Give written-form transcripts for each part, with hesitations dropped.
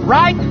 Riding?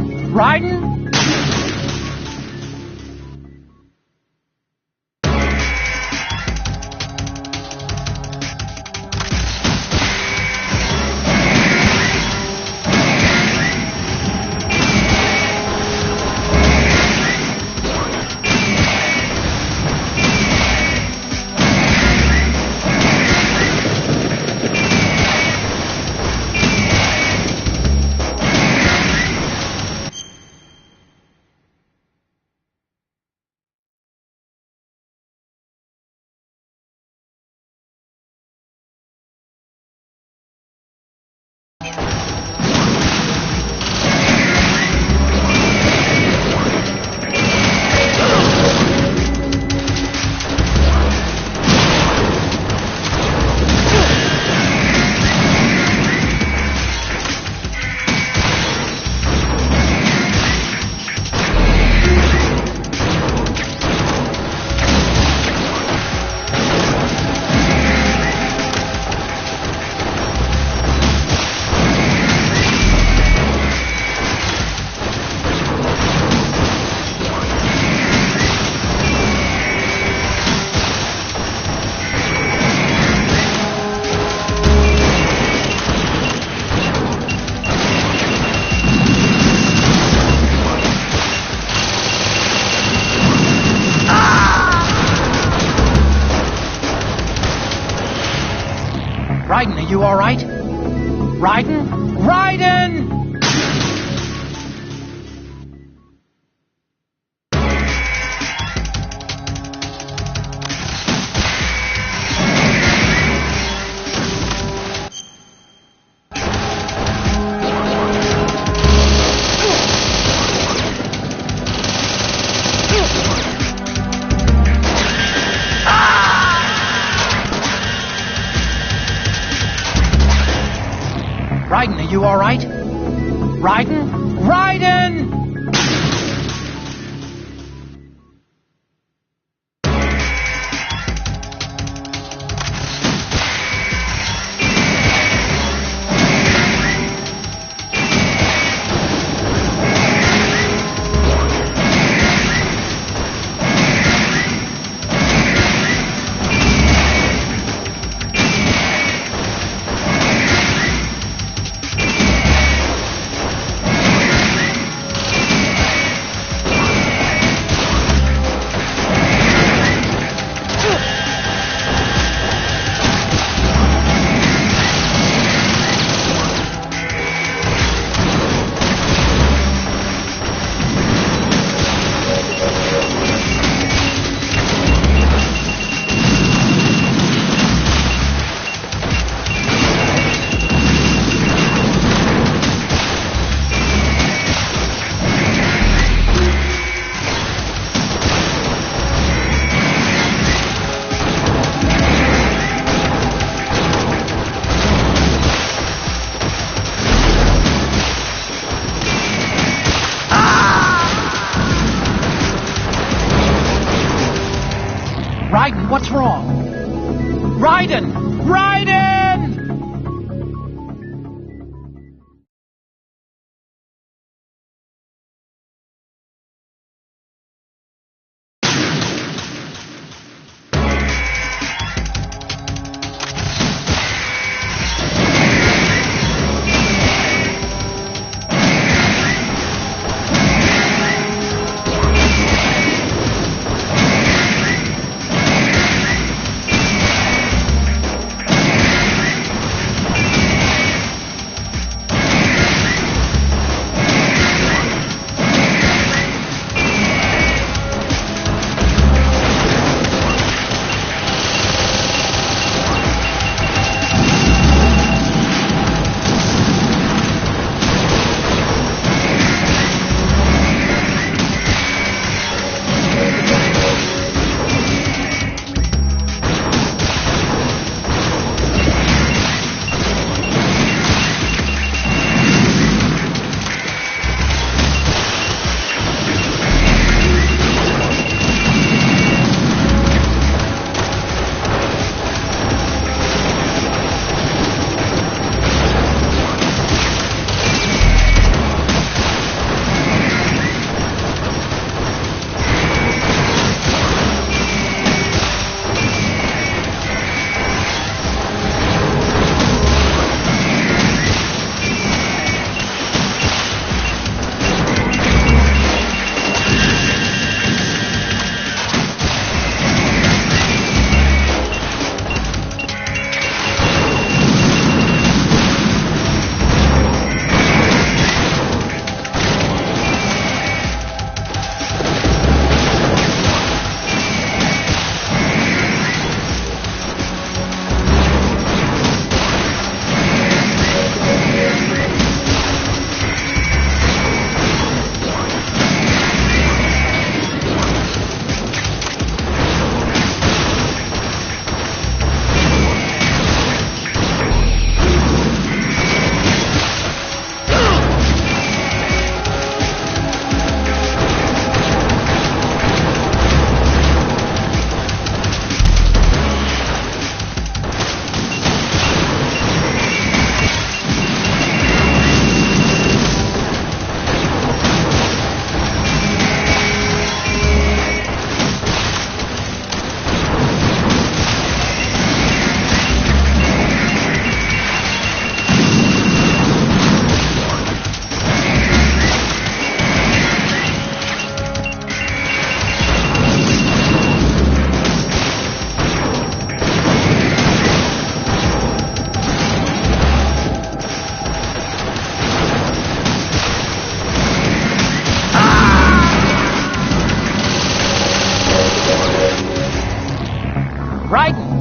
Riding, are you all right? Riding! Riding, are you all right? Riding! Riding, what's wrong? Riding!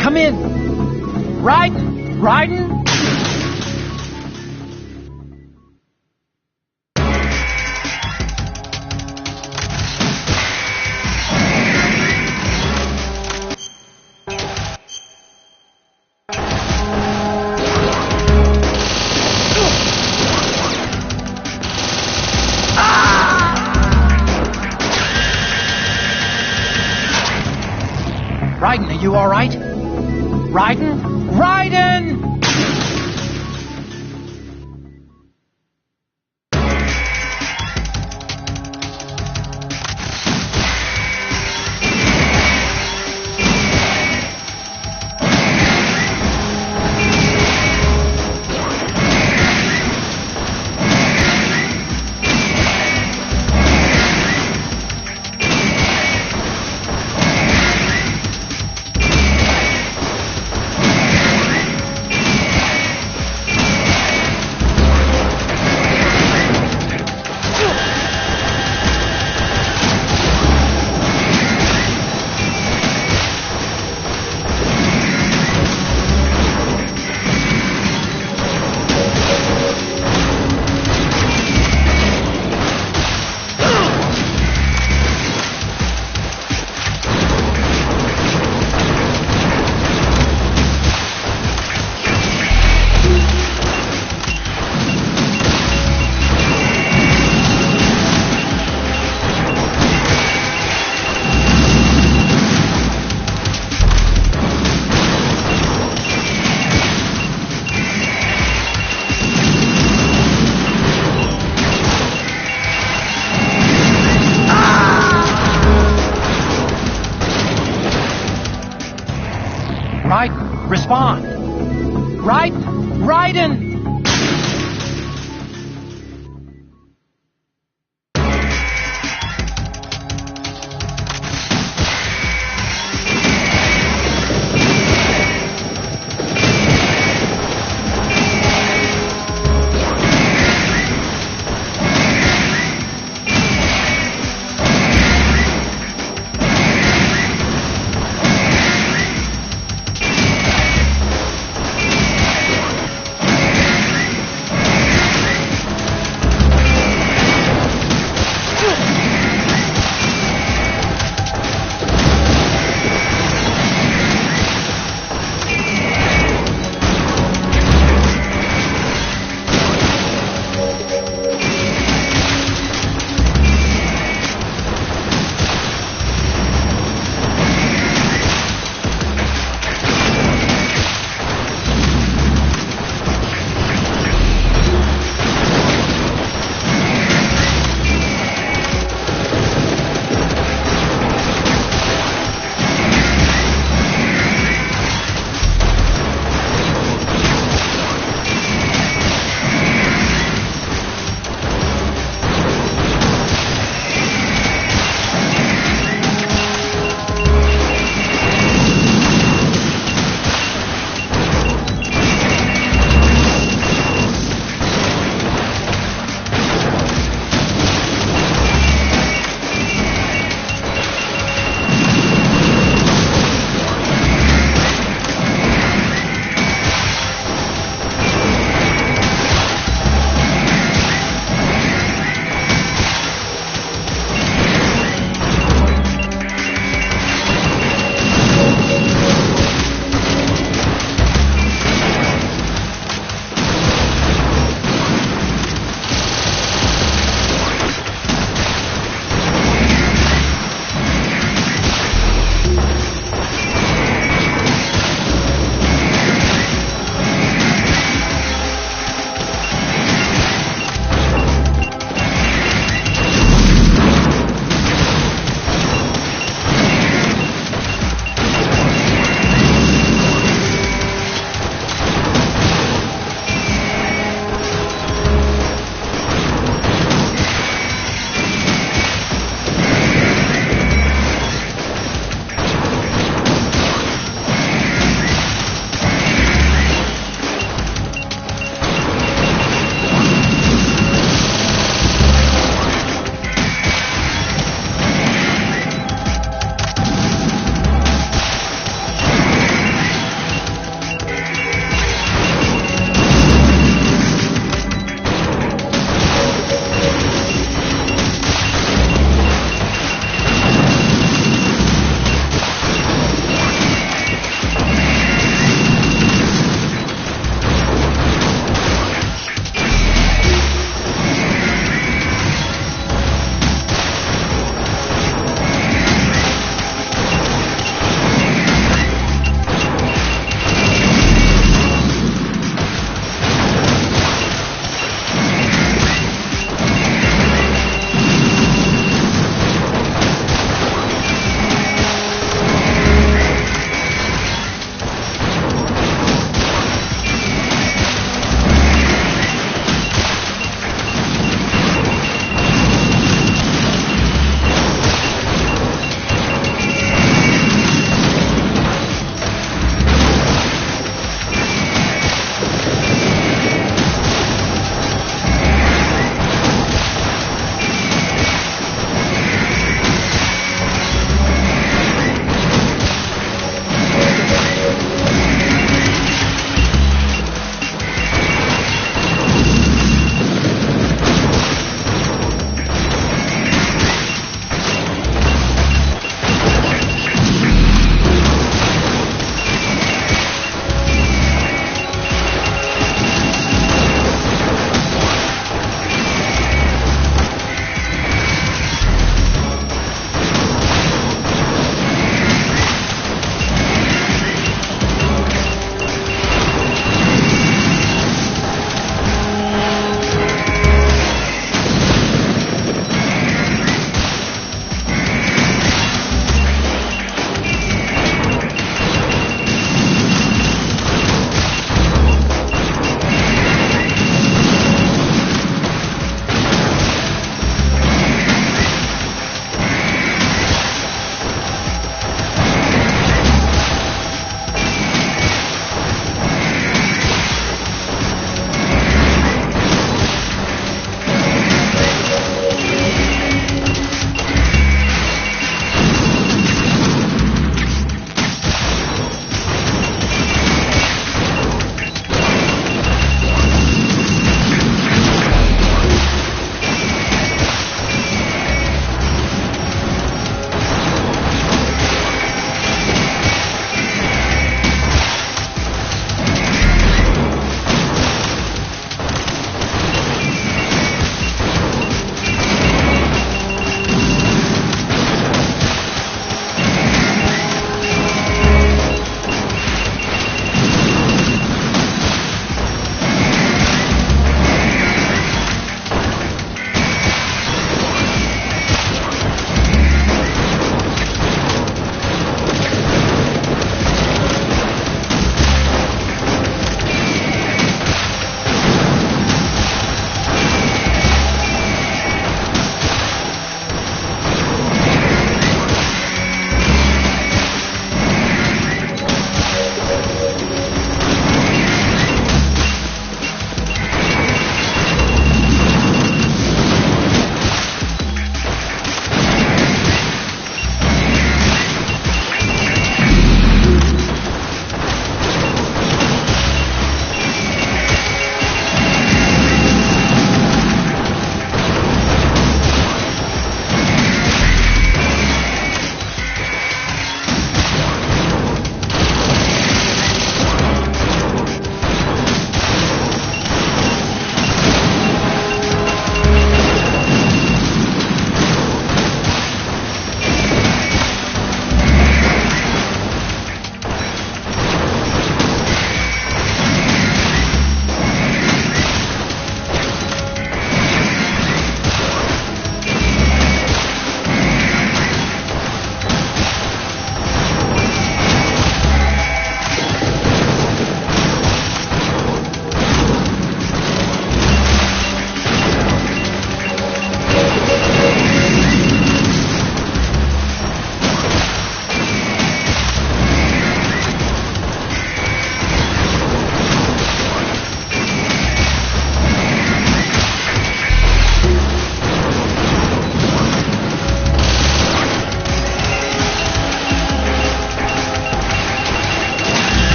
Come in. Raiden! Raiden! Raiden, are you all right? Raiden? Raiden! Raiden, respond! Raiden! Raiden!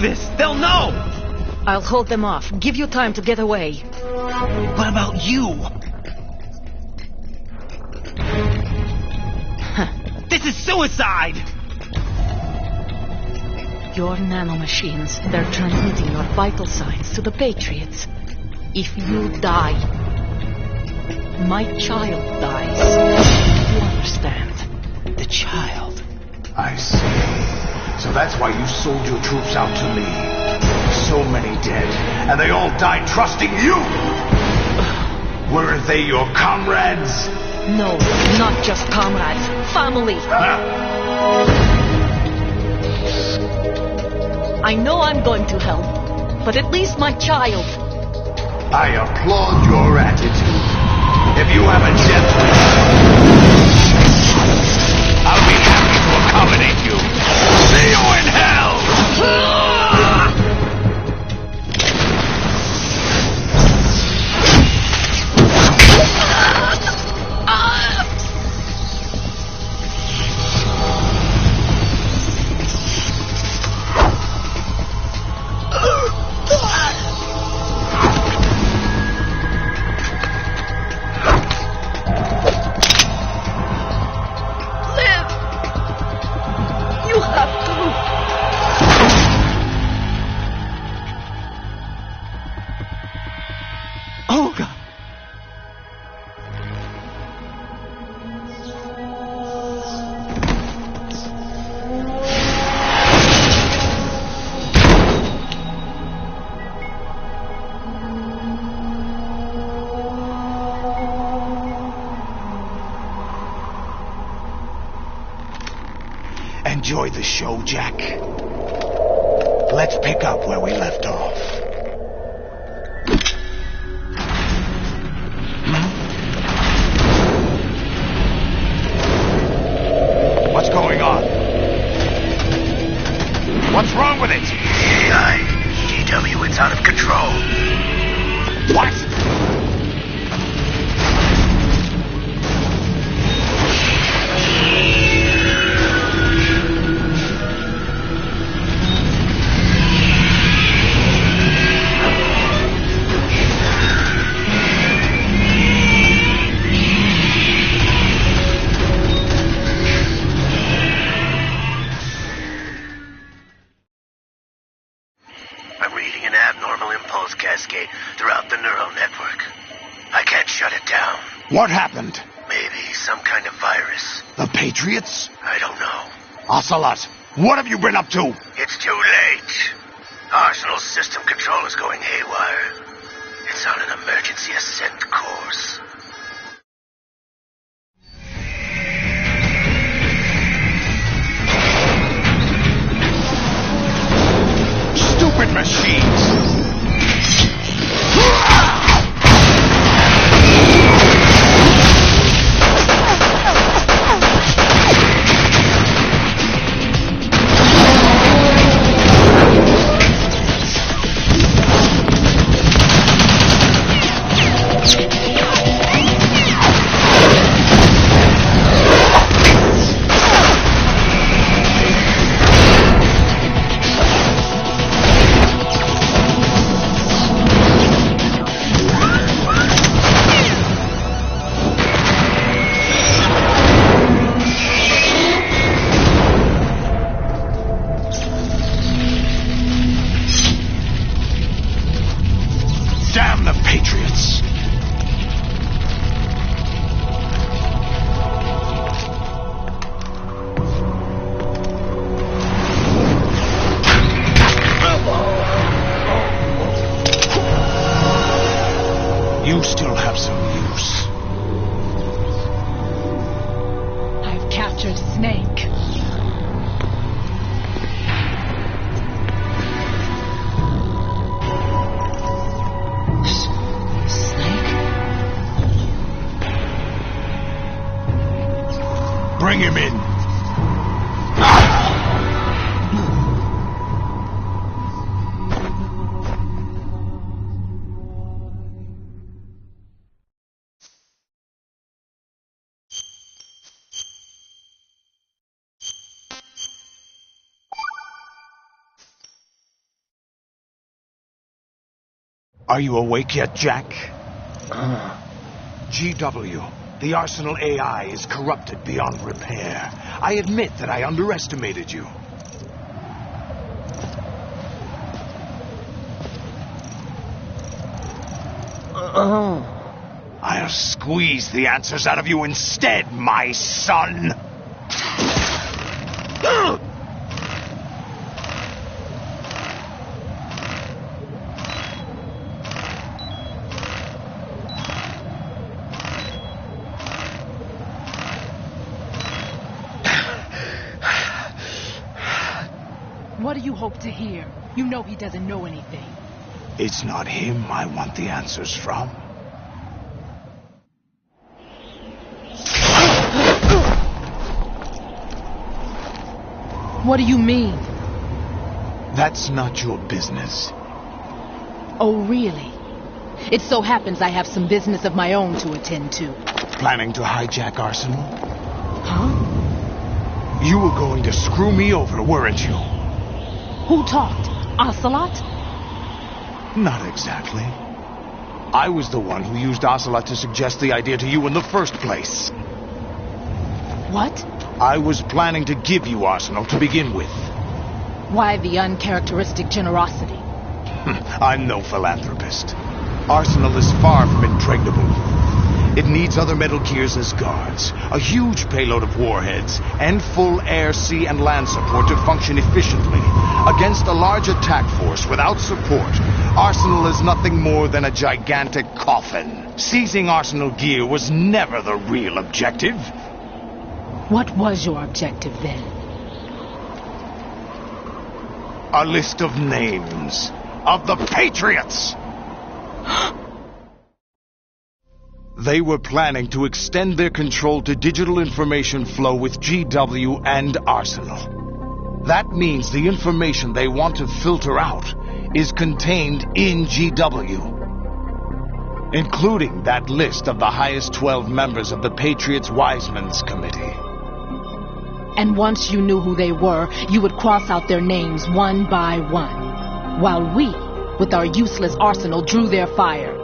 this, they'll know! I'll hold them off. Give you time to get away. What about you? This is suicide! Your nanomachines, they're transmitting your vital signs to the Patriots. If you die, my child dies. You understand? The child. I see. So that's why you sold your troops out to me. So many dead, and they all died trusting you! Weren't they your comrades? No, not just comrades. Family. I know I'm going to hell, but at least my child. I applaud your attitude. If you have a death wish, I'll be happy to accommodate you. See you in hell! Enjoy the show, Jack. Let's pick up where we left off. What's going on? What's wrong with it? GW, it's out of control. What? Cascade throughout the neural network. I can't shut it down. What happened? Maybe some kind of virus. The Patriots? I don't know. Ocelot, what have you been up to? It's too late. Arsenal's system control is going haywire. It's on an emergency ascent course. Stupid machines! Damn the Patriots! You still have some use. I've captured Snake. Bring him in. Are you awake yet, Jack? GW, the Arsenal AI is corrupted beyond repair. I admit that I underestimated you. I'll squeeze the answers out of you instead, my son! What do you hope to hear? You know he doesn't know anything. It's not him I want the answers from. What do you mean? That's not your business. Oh, really? It so happens I have some business of my own to attend to. Planning to hijack Arsenal? Huh? You were going to screw me over, weren't you? Who talked? Ocelot? Not exactly. I was the one who used Ocelot to suggest the idea to you in the first place. What? I was planning to give you Arsenal to begin with. Why the uncharacteristic generosity? I'm no philanthropist. Arsenal is far from impregnable. It needs other Metal Gears as guards, a huge payload of warheads, and full air, sea, and land support to function efficiently. Against a large attack force without support, Arsenal is nothing more than a gigantic coffin. Seizing Arsenal gear was never the real objective. What was your objective then? A list of names of the Patriots! They were planning to extend their control to digital information flow with GW and Arsenal. That means the information they want to filter out is contained in GW, including that list of the highest 12 members of the Patriots' Wiseman's Committee. And once you knew who they were, you would cross out their names one by one, while we, with our useless arsenal, drew their fire.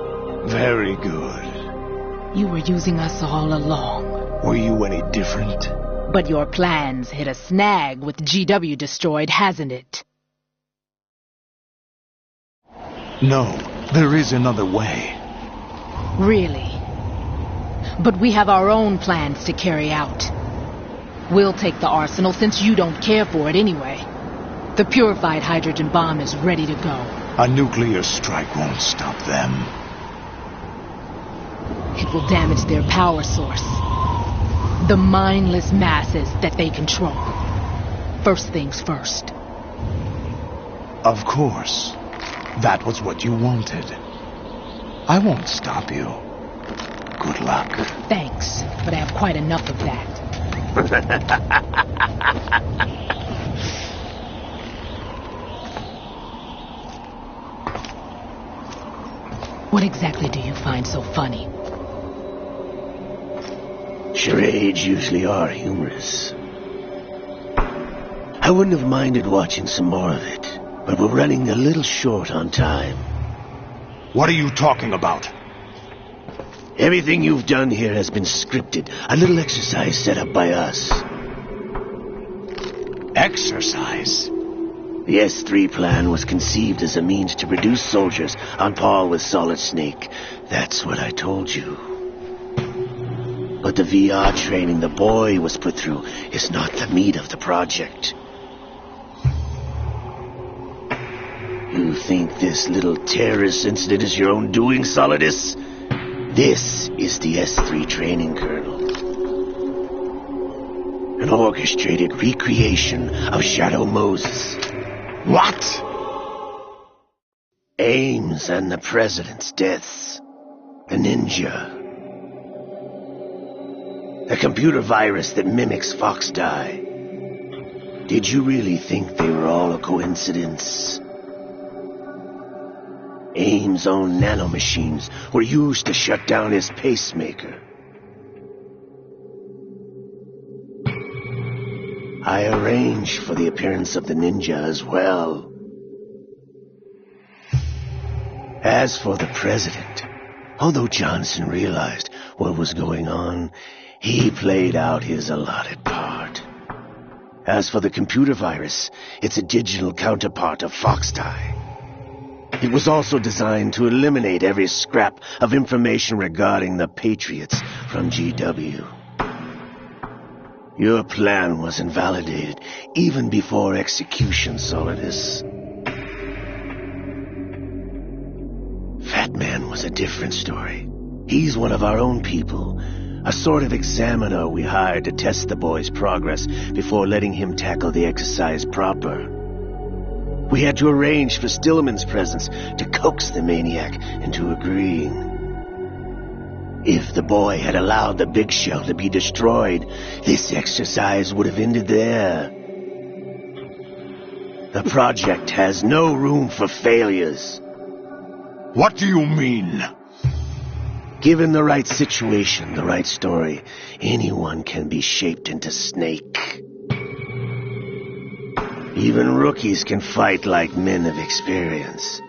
Very good. You were using us all along. Were you any different? But your plans hit a snag with GW destroyed, hasn't it? No, there is another way. Really? But we have our own plans to carry out. We'll take the arsenal since you don't care for it anyway. The purified hydrogen bomb is ready to go. A nuclear strike won't stop them. It will damage their power source. The mindless masses that they control. First things first. Of course. That was what you wanted. I won't stop you. Good luck. Thanks, but I have quite enough of that. What exactly do you find so funny? Charades usually are humorous. I wouldn't have minded watching some more of it, but we're running a little short on time. What are you talking about? Everything you've done here has been scripted. A little exercise set up by us. Exercise? The S3 plan was conceived as a means to produce soldiers on par with Solid Snake. That's what I told you. But the VR training the boy was put through is not the meat of the project. You think this little terrorist incident is your own doing, Solidus? This is the S3 training kernel. An orchestrated recreation of Shadow Moses. What? Ames and the President's deaths. A ninja. A computer virus that mimics Fox Die. Did you really think they were all a coincidence? Ames' own nanomachines were used to shut down his pacemaker. I arranged for the appearance of the ninja as well. As for the president, although Johnson realized what was going on, he played out his allotted part. As for the computer virus, it's a digital counterpart of Foxtie. It was also designed to eliminate every scrap of information regarding the Patriots from GW. Your plan was invalidated even before execution, Solidus. Fat Man was a different story. He's one of our own people, a sort of examiner we hired to test the boy's progress before letting him tackle the exercise proper. We had to arrange for Stillman's presence to coax the maniac into agreeing. If the boy had allowed the big shell to be destroyed, this exercise would have ended there. The project has no room for failures. What do you mean? Given the right situation, the right story, anyone can be shaped into Snake. Even rookies can fight like men of experience.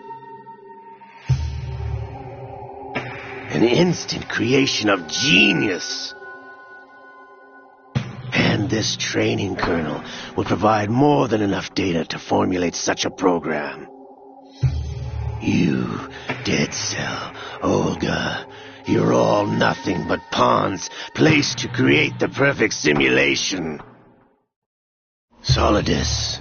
An instant creation of genius. And this training kernel would provide more than enough data to formulate such a program. You, Dead Cell, Olga, you're all nothing but pawns placed to create the perfect simulation. Solidus,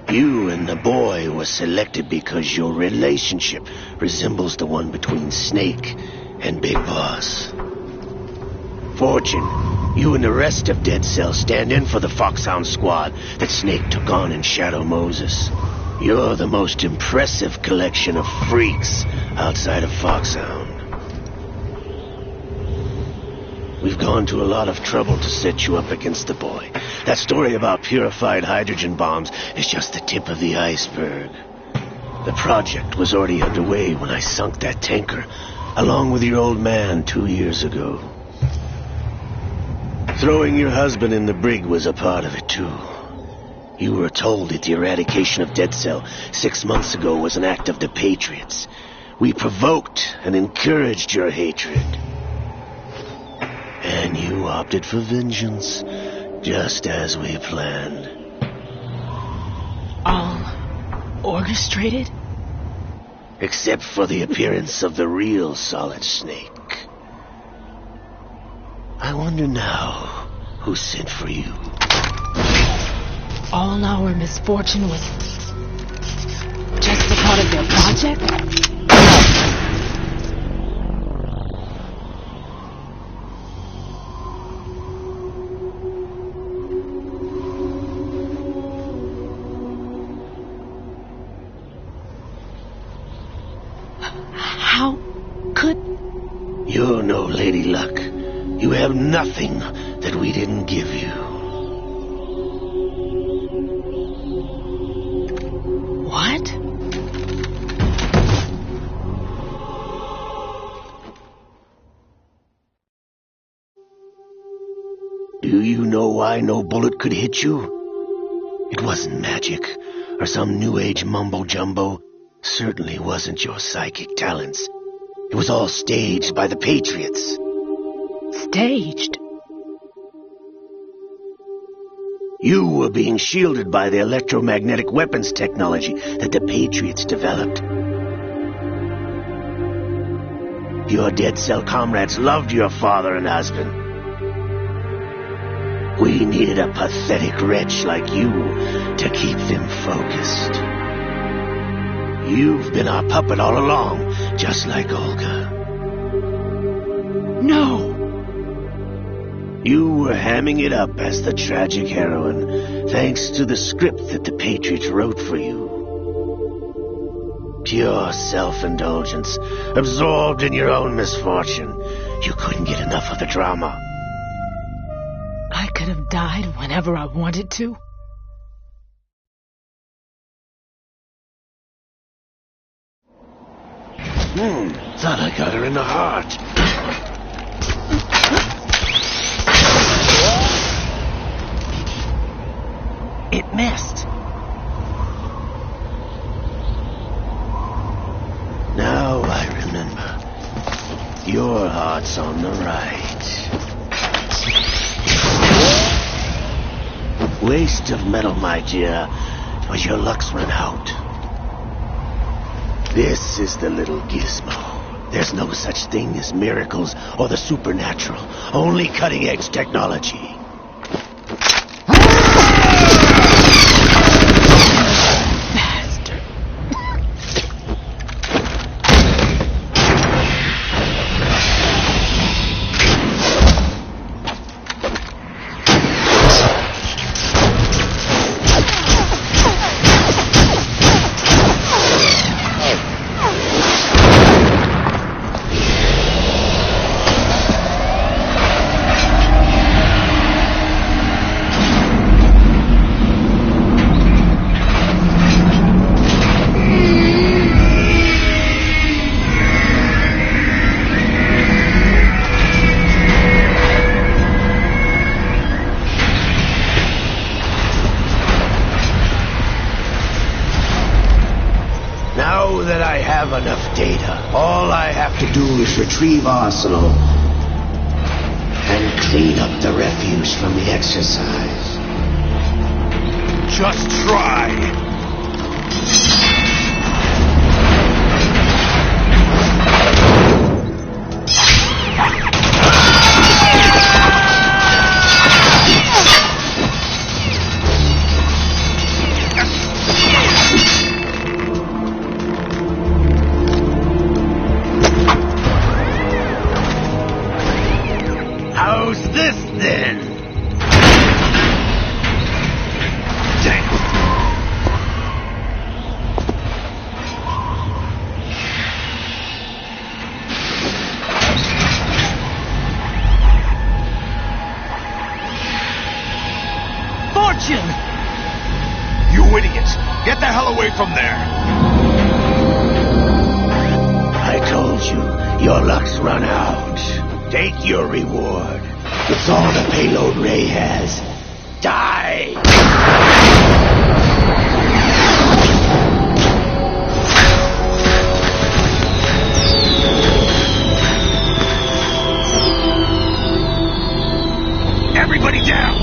you and the boy were selected because your relationship resembles the one between Snake and Big Boss. Fortune, you and the rest of Dead Cell stand in for the Foxhound squad that Snake took on in Shadow Moses. You're the most impressive collection of freaks outside of Foxhound. We've gone to a lot of trouble to set you up against the boy. That story about purified hydrogen bombs is just the tip of the iceberg. The project was already underway when I sunk that tanker, along with your old man 2 years ago. Throwing your husband in the brig was a part of it, too. You were told that the eradication of Dead Cell 6 months ago was an act of the Patriots. We provoked and encouraged your hatred. And you opted for vengeance, just as we planned. All orchestrated? Except for the appearance of the real Solid Snake. I wonder now who sent for you. All our misfortune was just a part of their project? How could... You're no Lady Luck. You have nothing that we didn't give you. What? Do you know why no bullet could hit you? It wasn't magic, or some new age mumbo-jumbo. Certainly wasn't your psychic talents. It was all staged by the Patriots. Staged? You were being shielded by the electromagnetic weapons technology that the Patriots developed. Your Dead Cell comrades loved your father and husband. We needed a pathetic wretch like you to keep them focused. You've been our puppet all along, just like Olga. No! You were hamming it up as the tragic heroine, thanks to the script that the Patriots wrote for you. Pure self-indulgence, absorbed in your own misfortune. You couldn't get enough of the drama. I could have died whenever I wanted to. Thought I got her in the heart. It missed. Now the right. Waste of metal, my dear, but your luck's run out. This is the little gizmo. There's no such thing as miracles or the supernatural, only cutting-edge technology. Now that I have enough data, all I have to do is retrieve Arsenal and clean up the refuse from the exercise. Just try. How's this then? Damn. Fortune! You idiot! Get the hell away from there! I told you, your luck's run out. Take your reward. It's all the payload Ray has. Die! Everybody down!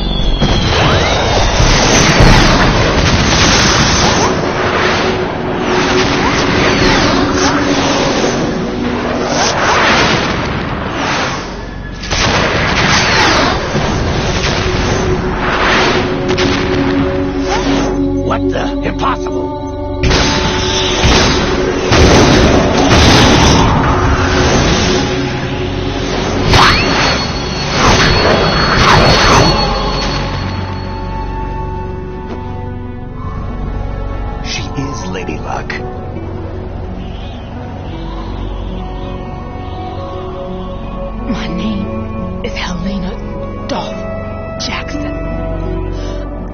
What the? Impossible! She is Lady Luck. My name is Helena Dolph Jackson,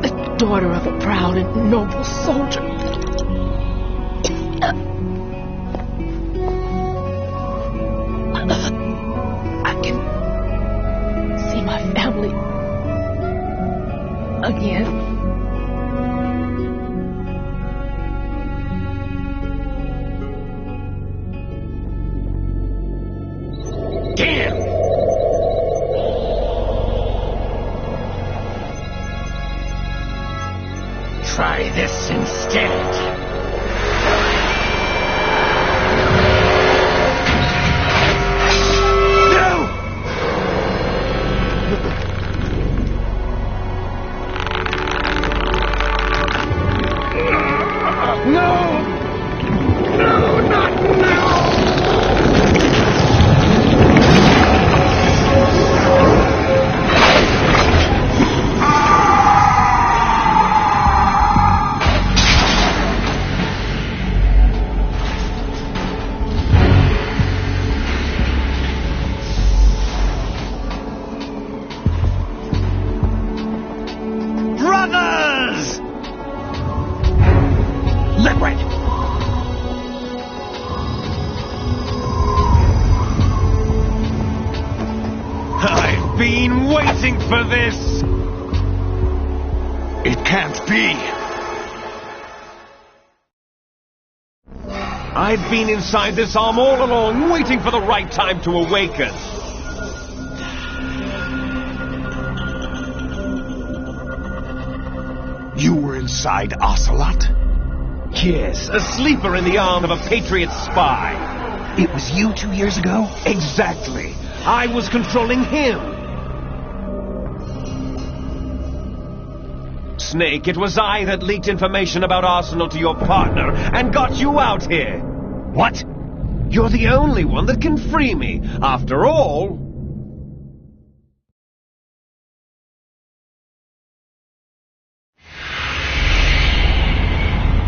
the daughter of a proud and noble soldier. I can see my family again. Damn! Try this instead. Brothers! Liquid! I've been waiting for this! It can't be! I've been inside this arm all along, waiting for the right time to awaken. You were inside Ocelot? Yes, a sleeper in the arm of a Patriot spy. It was you 2 years ago? Exactly. I was controlling him. Snake, it was I that leaked information about Arsenal to your partner and got you out here. What? You're the only one that can free me. After all...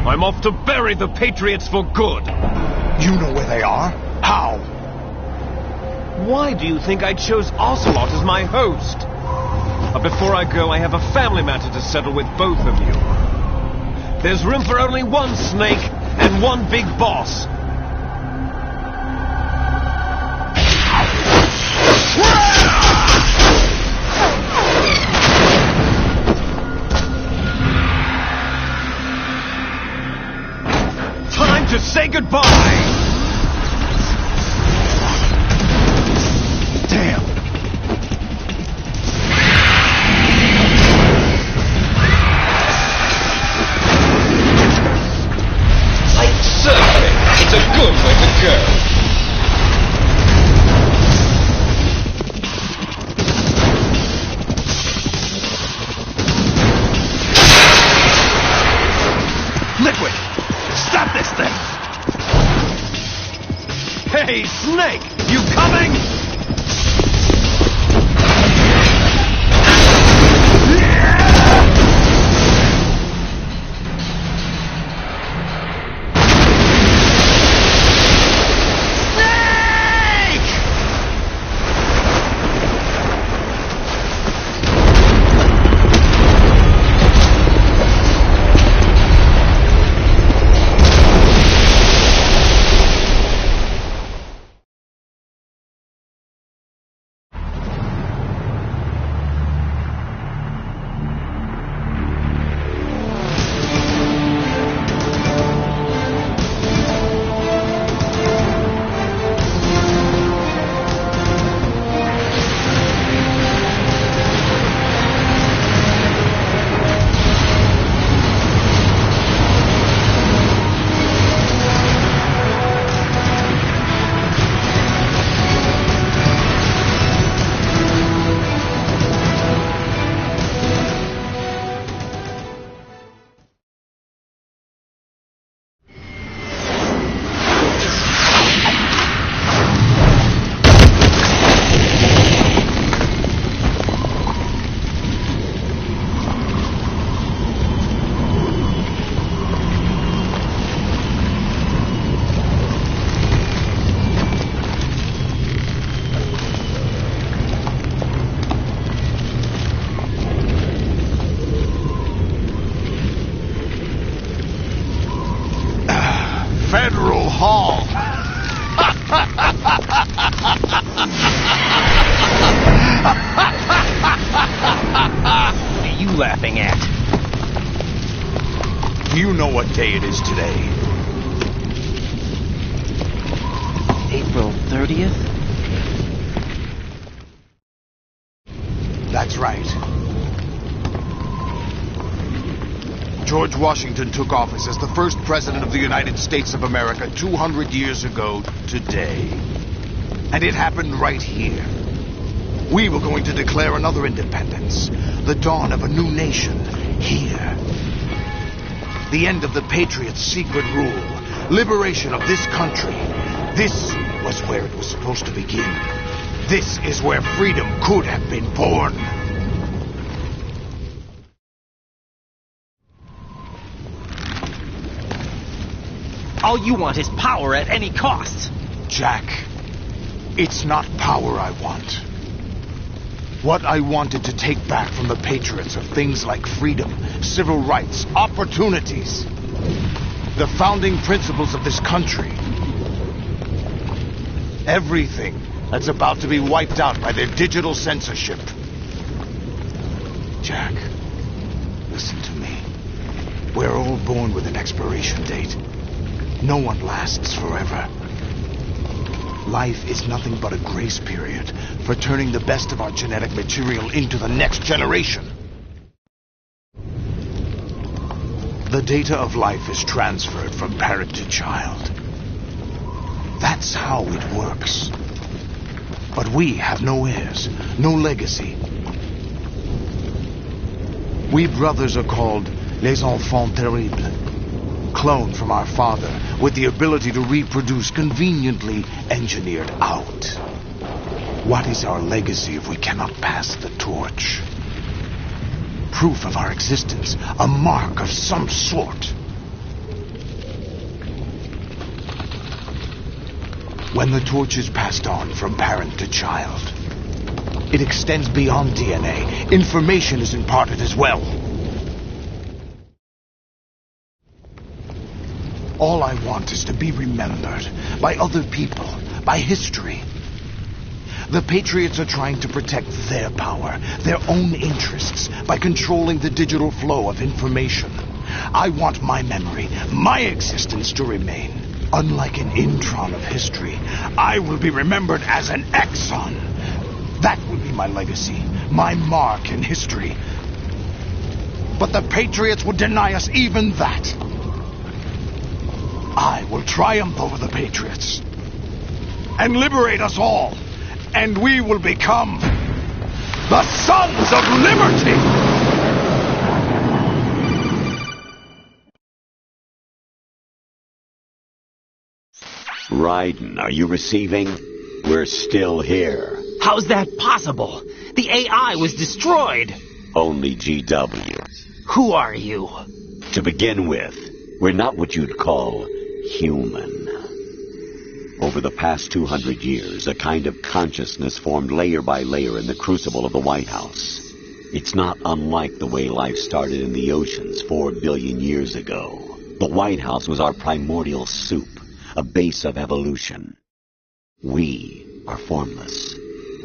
I'm off to bury the Patriots for good. You know where they are? How? Why do you think I chose Ocelot as my host? But before I go, I have a family matter to settle with both of you. There's room for only one Snake and one big boss. Time to say goodbye! Damn. Like surfing, it's a good way to go. Liquid! Stop this thing! Hey, Snake! You coming? Federal Hall. What are you laughing at? You know what day it is today. April 30th? That's right. George Washington took office as the first president of the United States of America 200 years ago today. And it happened right here. We were going to declare another independence, the dawn of a new nation, here. The end of the Patriots' secret rule, liberation of this country. This was where it was supposed to begin. This is where freedom could have been born. All you want is power at any cost. Jack, it's not power I want. What I wanted to take back from the Patriots are things like freedom, civil rights, opportunities. The founding principles of this country. Everything that's about to be wiped out by their digital censorship. Jack, listen to me. We're all born with an expiration date. No one lasts forever. Life is nothing but a grace period for turning the best of our genetic material into the next generation. The data of life is transferred from parent to child. That's how it works. But we have no heirs, no legacy. We brothers are called les enfants terribles, cloned from our father with the ability to reproduce conveniently engineered out. What is our legacy if we cannot pass the torch? Proof of our existence, a mark of some sort. When the torch is passed on from parent to child, it extends beyond DNA. Information is imparted as well. All I want is to be remembered by other people, by history. The Patriots are trying to protect their power, their own interests, by controlling the digital flow of information. I want my memory, my existence to remain. Unlike an intron of history, I will be remembered as an exon. That will be my legacy, my mark in history. But the Patriots would deny us even that. I will triumph over the Patriots and liberate us all. And we will become the Sons of Liberty! Raiden, are you receiving? We're still here. How's that possible? The AI was destroyed. Only GW. Who are you? To begin with, we're not what you'd call human. Over the past 200 years, a kind of consciousness formed layer by layer in the crucible of the White House. It's not unlike the way life started in the oceans 4 billion years ago. The White House was our primordial soup, a base of evolution. We are formless.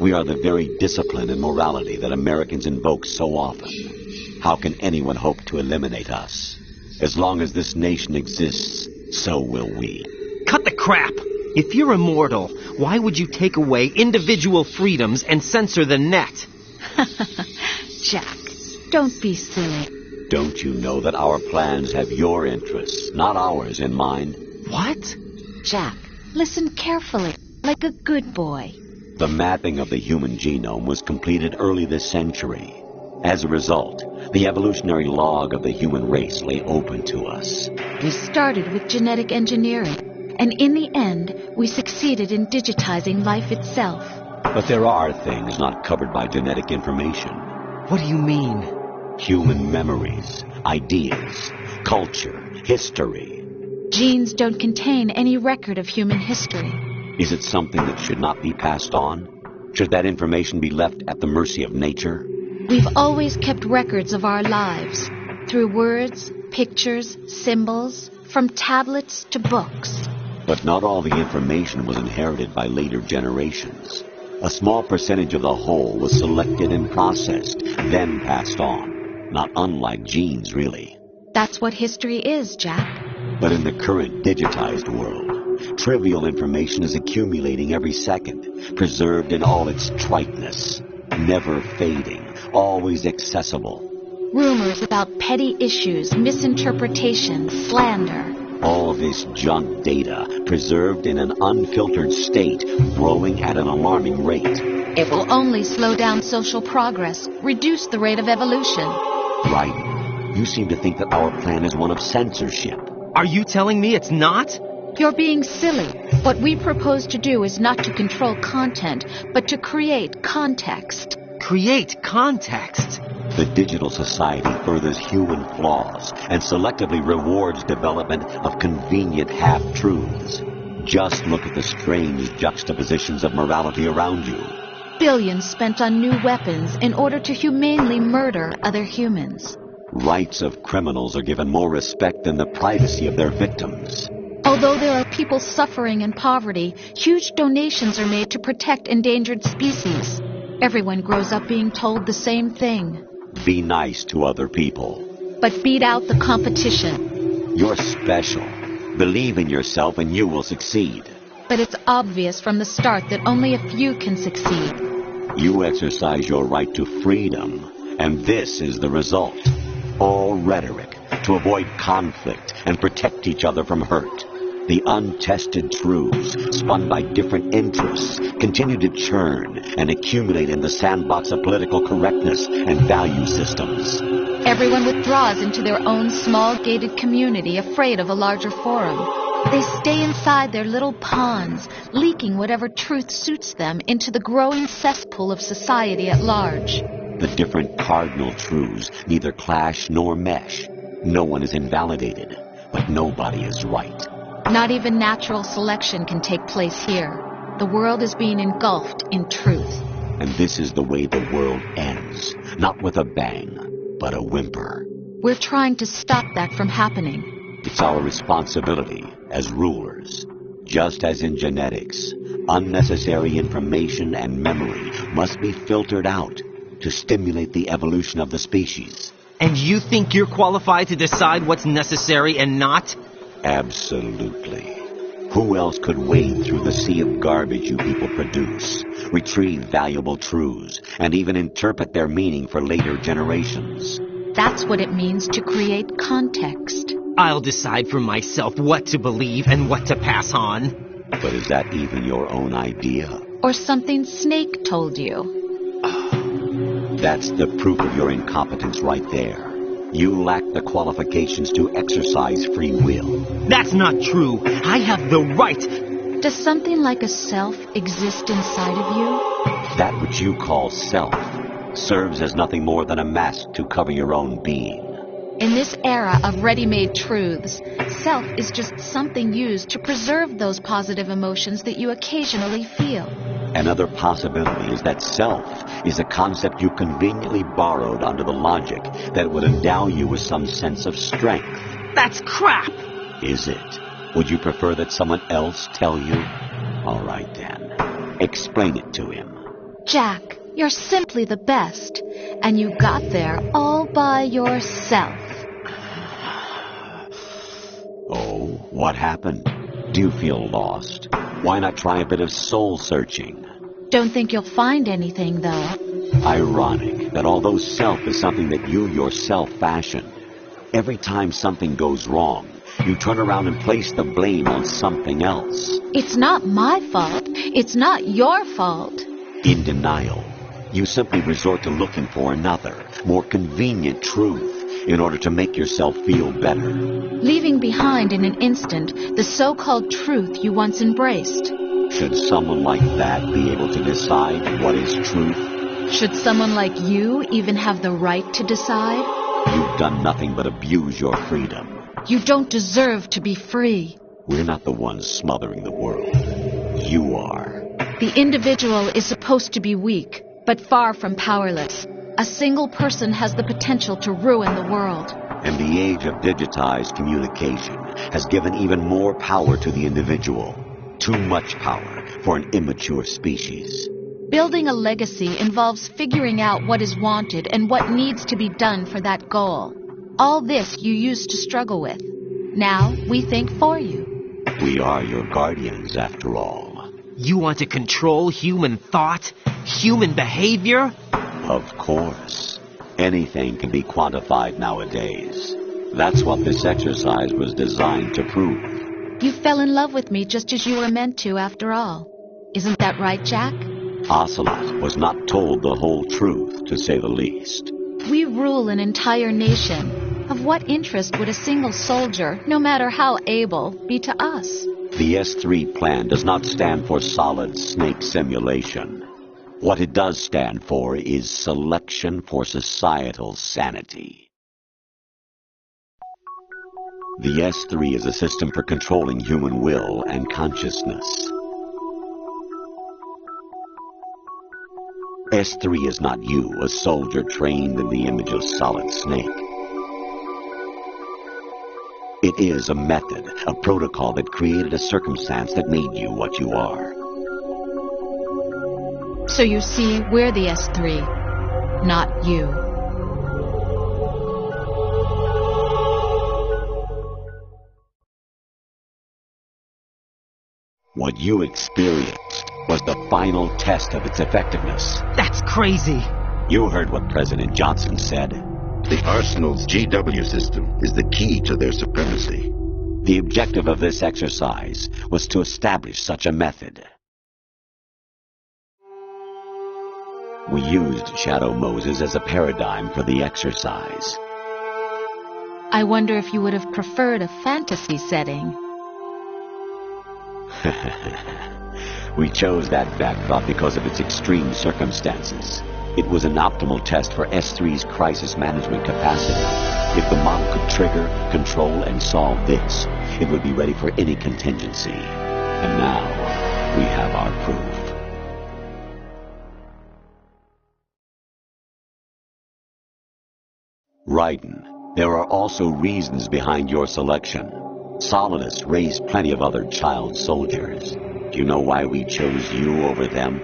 We are the very discipline and morality that Americans invoke so often. How can anyone hope to eliminate us? As long as this nation exists, so will we. Cut the crap! If you're immortal, why would you take away individual freedoms and censor the net? Jack, don't be silly. Don't you know that our plans have your interests, not ours, in mind? What? Jack, listen carefully, like a good boy. The mapping of the human genome was completed early this century. As a result, the evolutionary log of the human race lay open to us. We started with genetic engineering. And in the end, we succeeded in digitizing life itself. But there are things not covered by genetic information. What do you mean? Human memories, ideas, culture, history. Genes don't contain any record of human history. Is it something that should not be passed on? Should that information be left at the mercy of nature? We've always kept records of our lives, through words, pictures, symbols, from tablets to books. But not all the information was inherited by later generations. A small percentage of the whole was selected and processed, then passed on. Not unlike genes, really. That's what history is, Jack. But in the current digitized world, trivial information is accumulating every second, preserved in all its triteness, never fading, always accessible. Rumors about petty issues, misinterpretation, slander. All this junk data, preserved in an unfiltered state, growing at an alarming rate. It will only slow down social progress, reduce the rate of evolution. Right. You seem to think that our plan is one of censorship. Are you telling me it's not? You're being silly. What we propose to do is not to control content, but to create context. Create context? The digital society furthers human flaws and selectively rewards development of convenient half-truths. Just look at the strange juxtapositions of morality around you. Billions spent on new weapons in order to humanely murder other humans. Rights of criminals are given more respect than the privacy of their victims. Although there are people suffering in poverty, huge donations are made to protect endangered species. Everyone grows up being told the same thing. Be nice to other people. But beat out the competition. You're special. Believe in yourself and you will succeed. But it's obvious from the start that only a few can succeed. You exercise your right to freedom, and this is the result. All rhetoric, to avoid conflict and protect each other from hurt. The untested truths, spun by different interests, continue to churn and accumulate in the sandbox of political correctness and value systems. Everyone withdraws into their own small gated community, afraid of a larger forum. They stay inside their little ponds, leaking whatever truth suits them into the growing cesspool of society at large. The different cardinal truths neither clash nor mesh. No one is invalidated, but nobody is right. Not even natural selection can take place here. The world is being engulfed in truth. And this is the way the world ends. Not with a bang, but a whimper. We're trying to stop that from happening. It's our responsibility as rulers. Just as in genetics, unnecessary information and memory must be filtered out to stimulate the evolution of the species. And you think you're qualified to decide what's necessary and not? Absolutely. Who else could wade through the sea of garbage you people produce, retrieve valuable truths, and even interpret their meaning for later generations? That's what it means to create context. I'll decide for myself what to believe and what to pass on. But is that even your own idea? Or something Snake told you? That's the proof of your incompetence right there. You lack the qualifications to exercise free will. That's not true. I have the right. Does something like a self exist inside of you? That which you call self serves as nothing more than a mask to cover your own being. In this era of ready-made truths, self is just something used to preserve those positive emotions that you occasionally feel. Another possibility is that self is a concept you conveniently borrowed under the logic that would endow you with some sense of strength. That's crap! Is it? Would you prefer that someone else tell you? All right then. Explain it to him. Jack, you're simply the best, and you got there all by yourself. Oh, what happened? Do you feel lost? Why not try a bit of soul-searching? Don't think you'll find anything, though. Ironic that although self is something that you yourself fashioned, every time something goes wrong, you turn around and place the blame on something else. It's not my fault. It's not your fault. In denial, you simply resort to looking for another, more convenient truth in order to make yourself feel better. Leaving behind in an instant the so-called truth you once embraced. Should someone like that be able to decide what is truth? Should someone like you even have the right to decide? You've done nothing but abuse your freedom. You don't deserve to be free. We're not the ones smothering the world. You are. The individual is supposed to be weak, but far from powerless. A single person has the potential to ruin the world. And the age of digitized communication has given even more power to the individual. Too much power for an immature species. Building a legacy involves figuring out what is wanted and what needs to be done for that goal. All this you used to struggle with. Now we think for you. We are your guardians, after all. You want to control human thought? Human behavior? Of course. Anything can be quantified nowadays. That's what this exercise was designed to prove. You fell in love with me just as you were meant to, after all. Isn't that right, Jack? Ocelot was not told the whole truth, to say the least. We rule an entire nation. Of what interest would a single soldier, no matter how able, be to us? The S3 plan does not stand for solid snake simulation. What it does stand for is selection for societal sanity. The S3 is a system for controlling human will and consciousness. S3 is not you, a soldier trained in the image of Solid Snake. It is a method, a protocol that created a circumstance that made you what you are. So you see, we're the S3, not you. What you experienced was the final test of its effectiveness. That's crazy. You heard what President Johnson said. The Arsenal's GW system is the key to their supremacy. The objective of this exercise was to establish such a method. We used Shadow Moses as a paradigm for the exercise. I wonder if you would have preferred a fantasy setting. We chose that backdrop because of its extreme circumstances. It was an optimal test for S3's crisis management capacity. If the model could trigger, control, and solve this, it would be ready for any contingency. And now, we have our proof. Raiden, there are also reasons behind your selection. Solidus raised plenty of other child soldiers. Do you know why we chose you over them?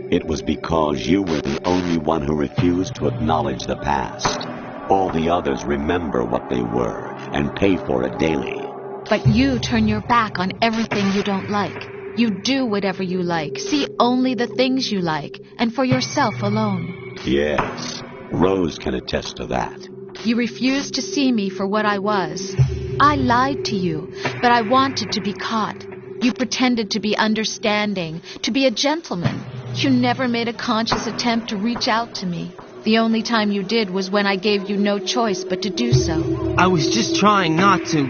It was because you were the only one who refused to acknowledge the past. All the others remember what they were and pay for it daily. But you turn your back on everything you don't like. You do whatever you like, see only the things you like, and for yourself alone. Yes, Rose can attest to that. You refused to see me for what I was. I lied to you, but I wanted to be caught. You pretended to be understanding, to be a gentleman. You never made a conscious attempt to reach out to me. The only time you did was when I gave you no choice but to do so. I was just trying not to...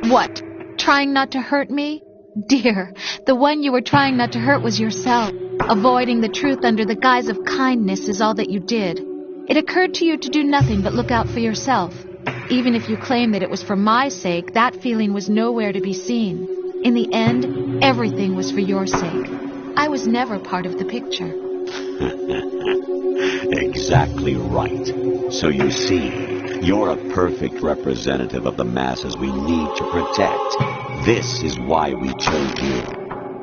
What? Trying not to hurt me? Dear, the one you were trying not to hurt was yourself. Avoiding the truth under the guise of kindness is all that you did. It occurred to you to do nothing but look out for yourself. Even if you claim that it was for my sake, that feeling was nowhere to be seen. In the end, everything was for your sake. I was never part of the picture. Exactly right. So you see, you're a perfect representative of the masses we need to protect. This is why we chose you.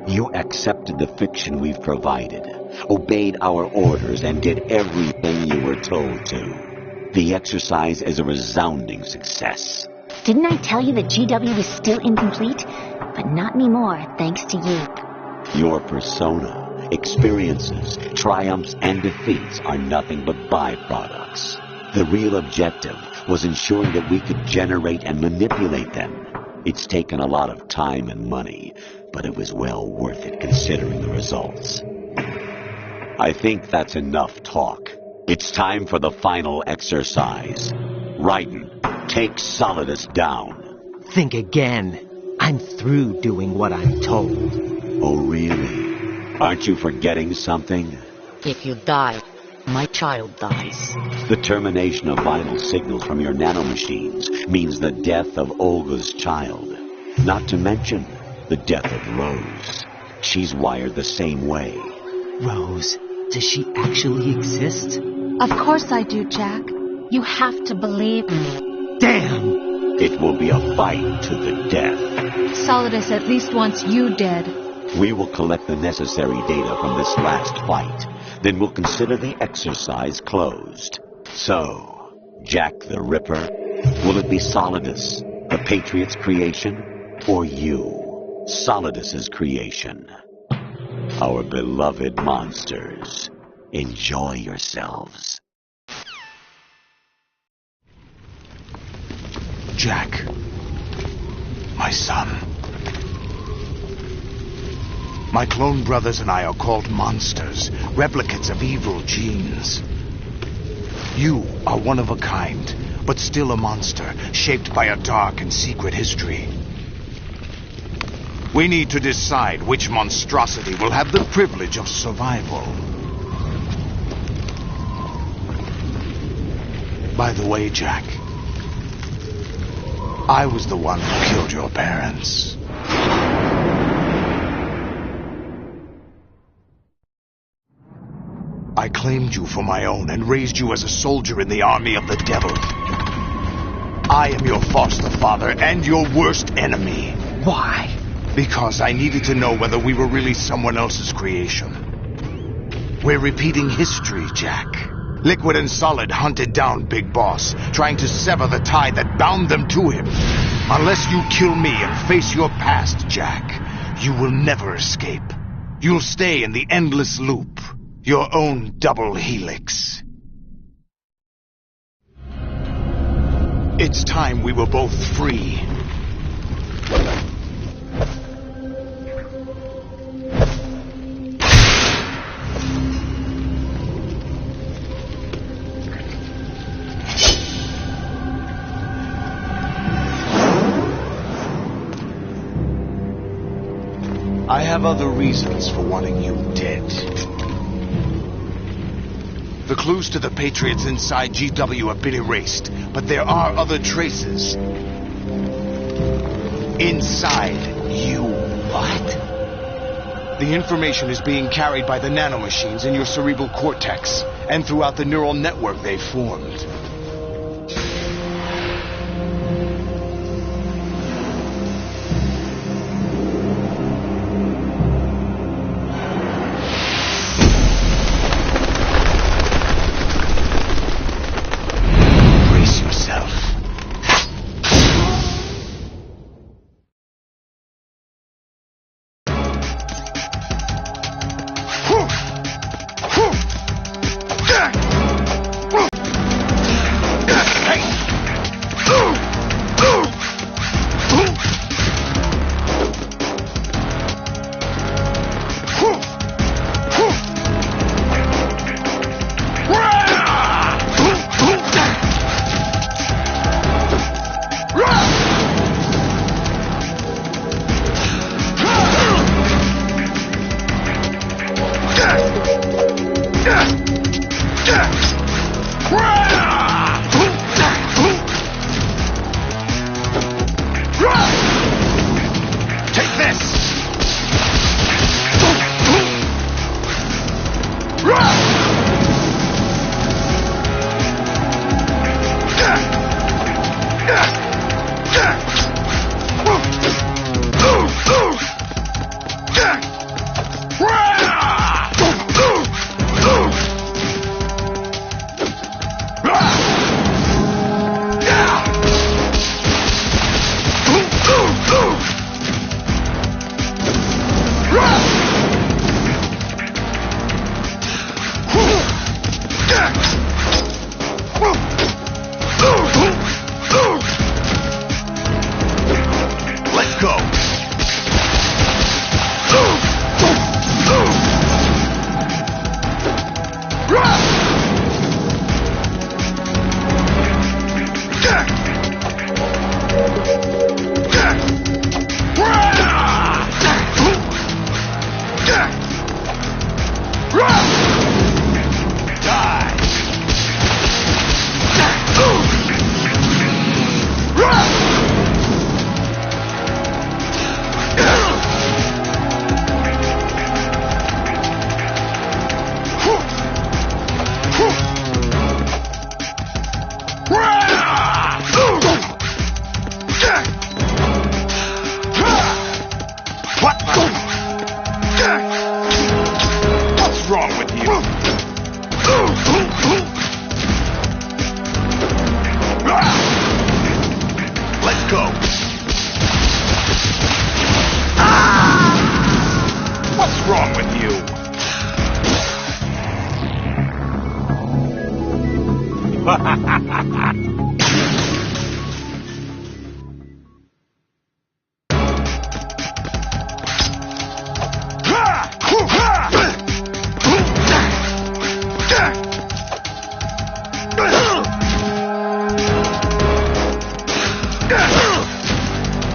You accepted the fiction we've provided, obeyed our orders, and did everything you were told to. The exercise is a resounding success. Didn't I tell you that GW was still incomplete? But not anymore, thanks to you. Your persona, experiences, triumphs, and defeats are nothing but byproducts. The real objective was ensuring that we could generate and manipulate them. It's taken a lot of time and money, but it was well worth it considering the results. I think that's enough talk. It's time for the final exercise. Raiden, take Solidus down. Think again. I'm through doing what I'm told. Oh, really? Aren't you forgetting something? If you die, my child dies. The termination of vital signals from your nanomachines means the death of Olga's child. Not to mention the death of Rose. She's wired the same way. Rose, does she actually exist? Of course I do, Jack. You have to believe me. Damn! It will be a fight to the death. Solidus at least wants you dead. We will collect the necessary data from this last fight. Then we'll consider the exercise closed. So, Jack the Ripper, will it be Solidus, the Patriot's creation, or you, Solidus's creation? Our beloved monsters, enjoy yourselves. Jack, my son. My clone brothers and I are called monsters, replicates of evil genes. You are one of a kind, but still a monster, shaped by a dark and secret history. We need to decide which monstrosity will have the privilege of survival. By the way, Jack, I was the one who killed your parents. I claimed you for my own and raised you as a soldier in the army of the devil. I am your foster father and your worst enemy. Why? Because I needed to know whether we were really someone else's creation. We're repeating history, Jack. Liquid and Solid hunted down Big Boss, trying to sever the tie that bound them to him. Unless you kill me and face your past, Jack, you will never escape. You'll stay in the endless loop, your own double helix. It's time we were both free. I have other reasons for wanting you dead. The clues to the Patriots inside GW have been erased, but there are other traces. Inside you. What? The information is being carried by the nanomachines in your cerebral cortex, and throughout the neural network they've formed.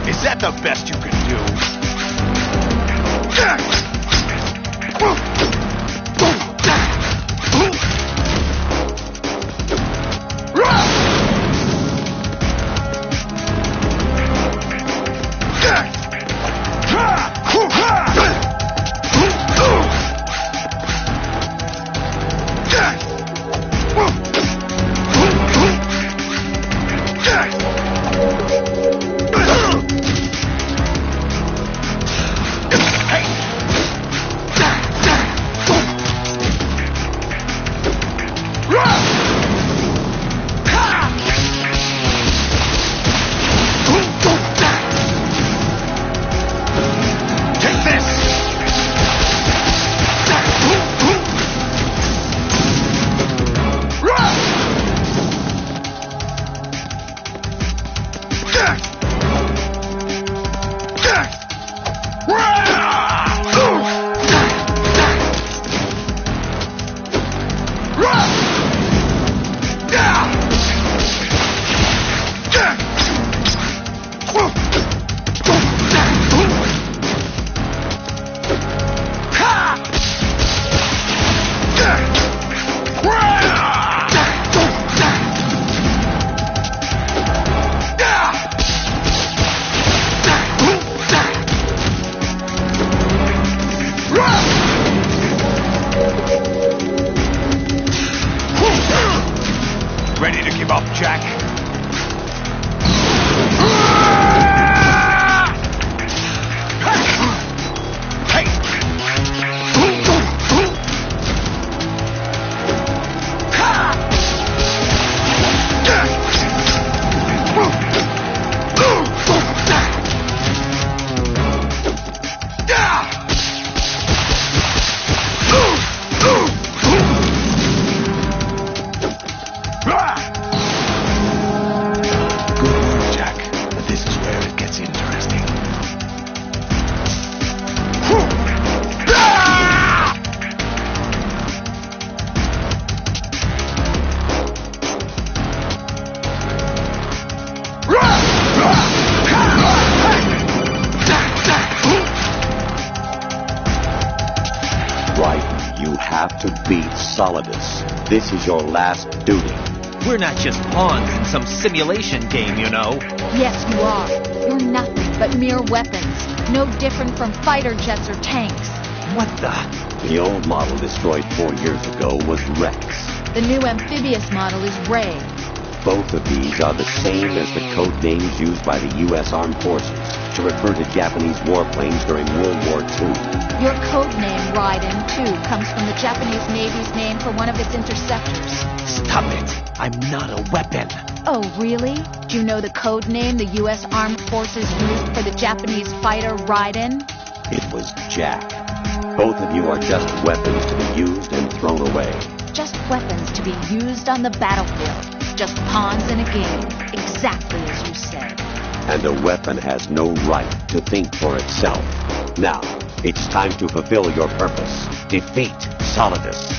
Is that the best you can do? to give up, Jack. Solidus, this is your last duty. We're not just pawns in some simulation game, you know. Yes, you are. You're nothing but mere weapons. No different from fighter jets or tanks. What the? The old model destroyed 4 years ago was Rex. The new amphibious model is Ray. Both of these are the same as the code names used by the U.S. Armed Forces to refer to Japanese warplanes during World War II. Your code name, Raiden, too, comes from the Japanese Navy's name for one of its interceptors. Stop it! I'm not a weapon. Oh, really? Do you know the code name the U.S. Armed Forces used for the Japanese fighter Raiden? It was Jack. Both of you are just weapons to be used and thrown away. Just weapons to be used on the battlefield. Just pawns in a game. Exactly as you said. And a weapon has no right to think for itself. Now, it's time to fulfill your purpose. Defeat Solidus.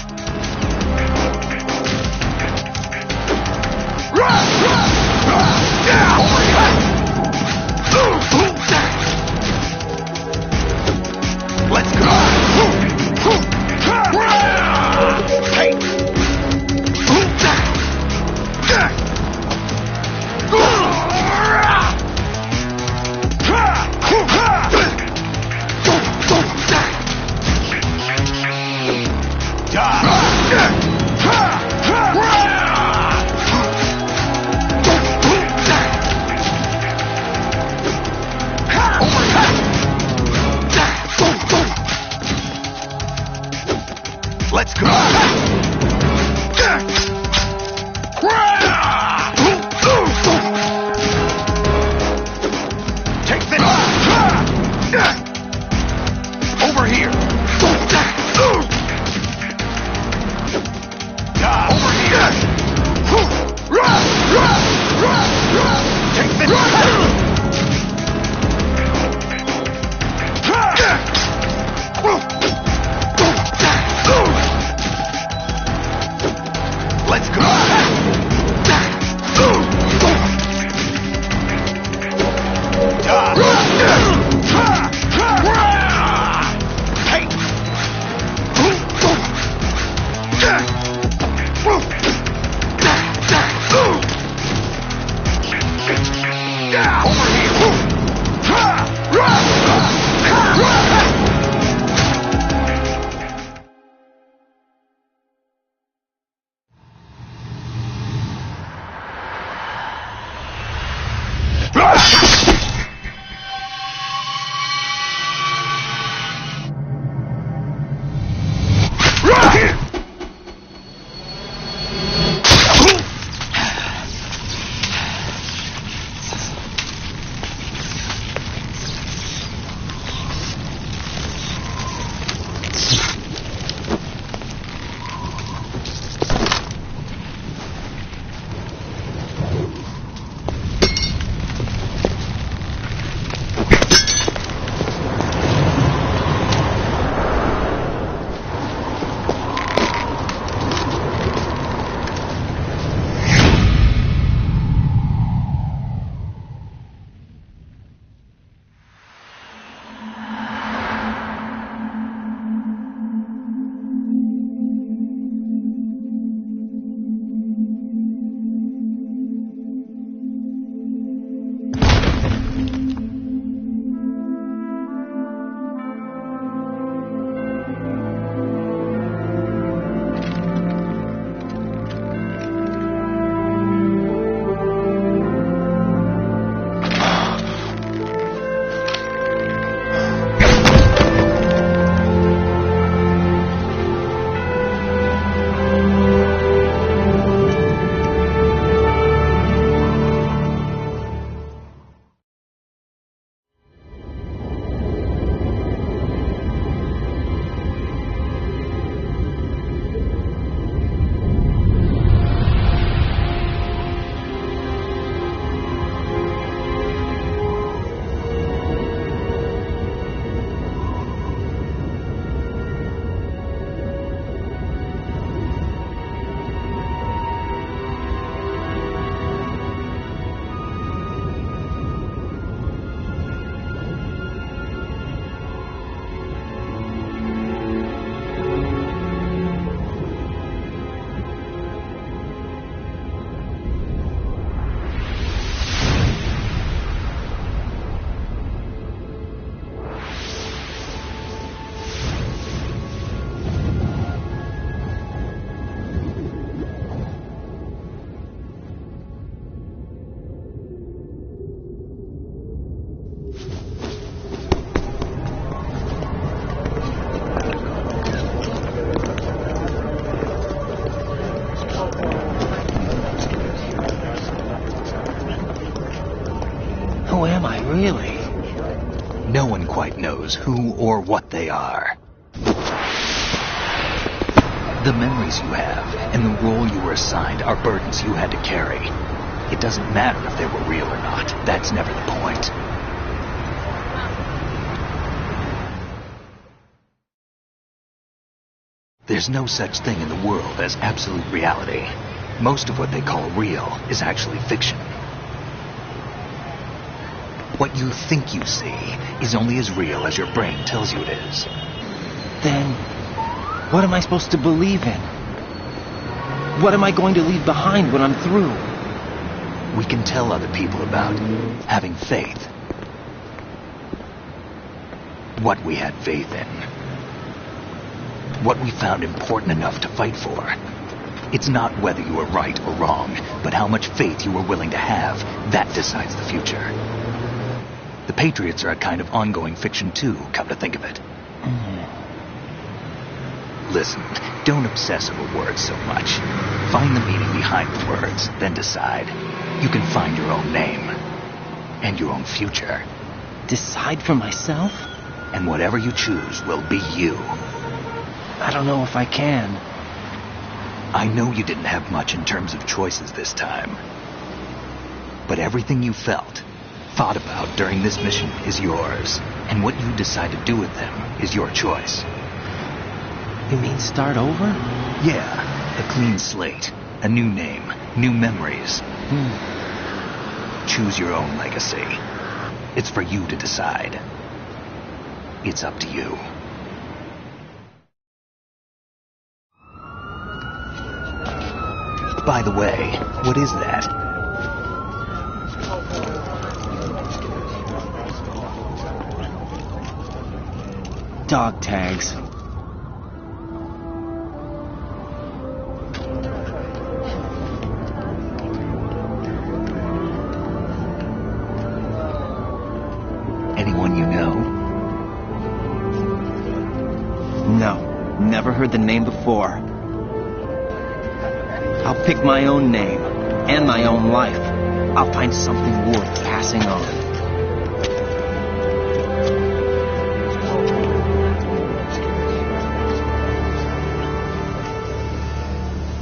Let's go! Let's go! Take this! Over here! Over here! Take this! Let's go! Hey! Over here! Really? No one quite knows who or what they are. The memories you have and the role you were assigned are burdens you had to carry. It doesn't matter if they were real or not. That's never the point. There's no such thing in the world as absolute reality. Most of what they call real is actually fiction. What you think you see is only as real as your brain tells you it is. Then, what am I supposed to believe in? What am I going to leave behind when I'm through? We can tell other people about having faith. What we had faith in. What we found important enough to fight for. It's not whether you were right or wrong, but how much faith you were willing to have. That decides the future. The Patriots are a kind of ongoing fiction too, come to think of it. Listen, don't obsess over words so much. Find the meaning behind the words, then decide. You can find your own name. And your own future. Decide for myself? And whatever you choose will be you. I don't know if I can. I know you didn't have much in terms of choices this time. But everything you felt, thought about during this mission is yours. And what you decide to do with them is your choice. You mean start over? Yeah, a clean slate, a new name, new memories. Choose your own legacy. It's for you to decide. It's up to you. By the way, what is that? Dog tags. Anyone you know? No, never heard the name before. I'll pick my own name, and my own life. I'll find something worth passing on.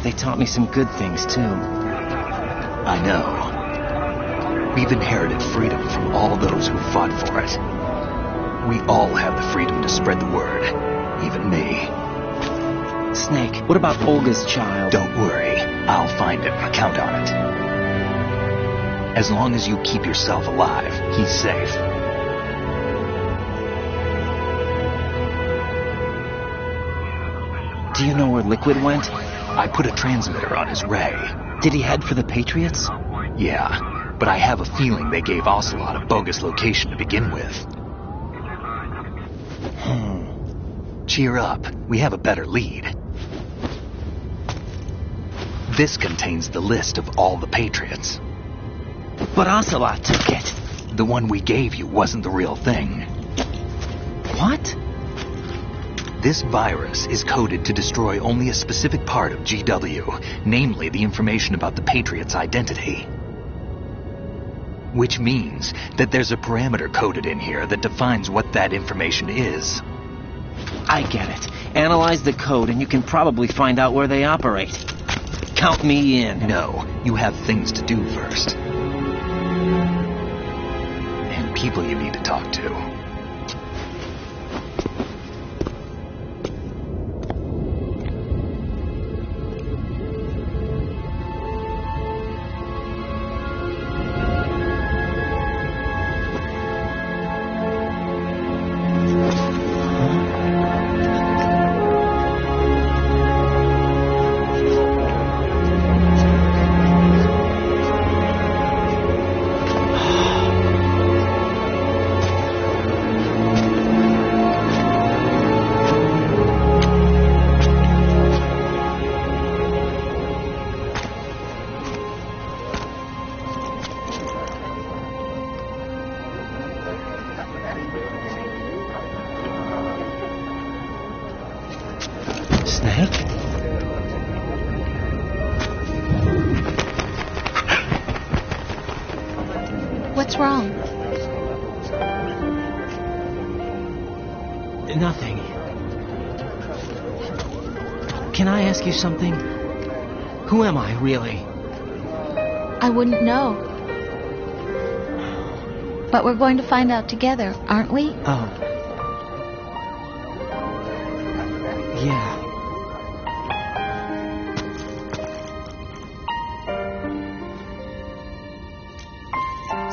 They taught me some good things, too. I know. We've inherited freedom from all those who fought for it. We all have the freedom to spread the word, even me. Snake, what about Olga's child? Don't worry. I'll find him. Count on it. As long as you keep yourself alive, he's safe. Do you know where Liquid went? I put a transmitter on his ray. Did he head for the Patriots? Yeah, but I have a feeling they gave Ocelot a bogus location to begin with. Cheer up. We have a better lead. This contains the list of all the Patriots. But Ocelot took it. The one we gave you wasn't the real thing. What? This virus is coded to destroy only a specific part of GW, namely the information about the Patriots' identity. Which means that there's a parameter coded in here that defines what that information is. I get it. Analyze the code and you can probably find out where they operate. Count me in. No, you have things to do first. And people you need to talk to. Snake? What's wrong? Nothing. Can I ask you something? Who am I, really? I wouldn't know. But we're going to find out together, aren't we? Oh. Yeah.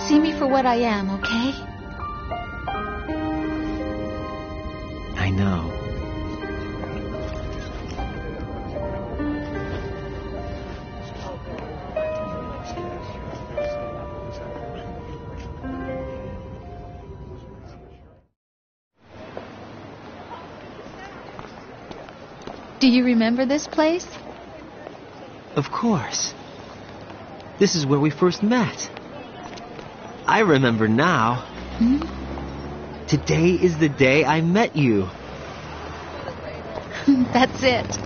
See me for what I am, okay? I know. Do you remember this place? Of course. This is where we first met. I remember now. Hmm? Today is the day I met you. That's it.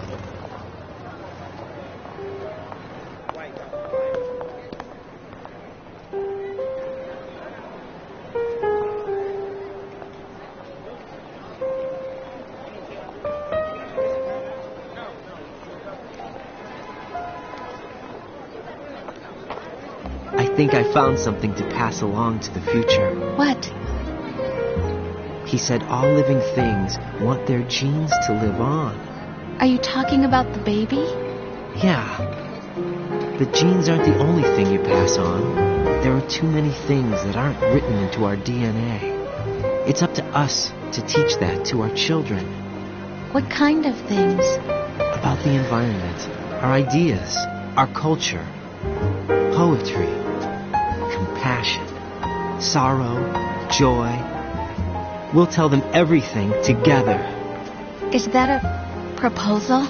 I think I found something to pass along to the future. What? He said all living things want their genes to live on. Are you talking about the baby? Yeah. The genes aren't the only thing you pass on. There are too many things that aren't written into our DNA. It's up to us to teach that to our children. What kind of things? About the environment, our ideas, our culture, poetry, compassion, sorrow, joy. We'll tell them everything together. Is that a proposal?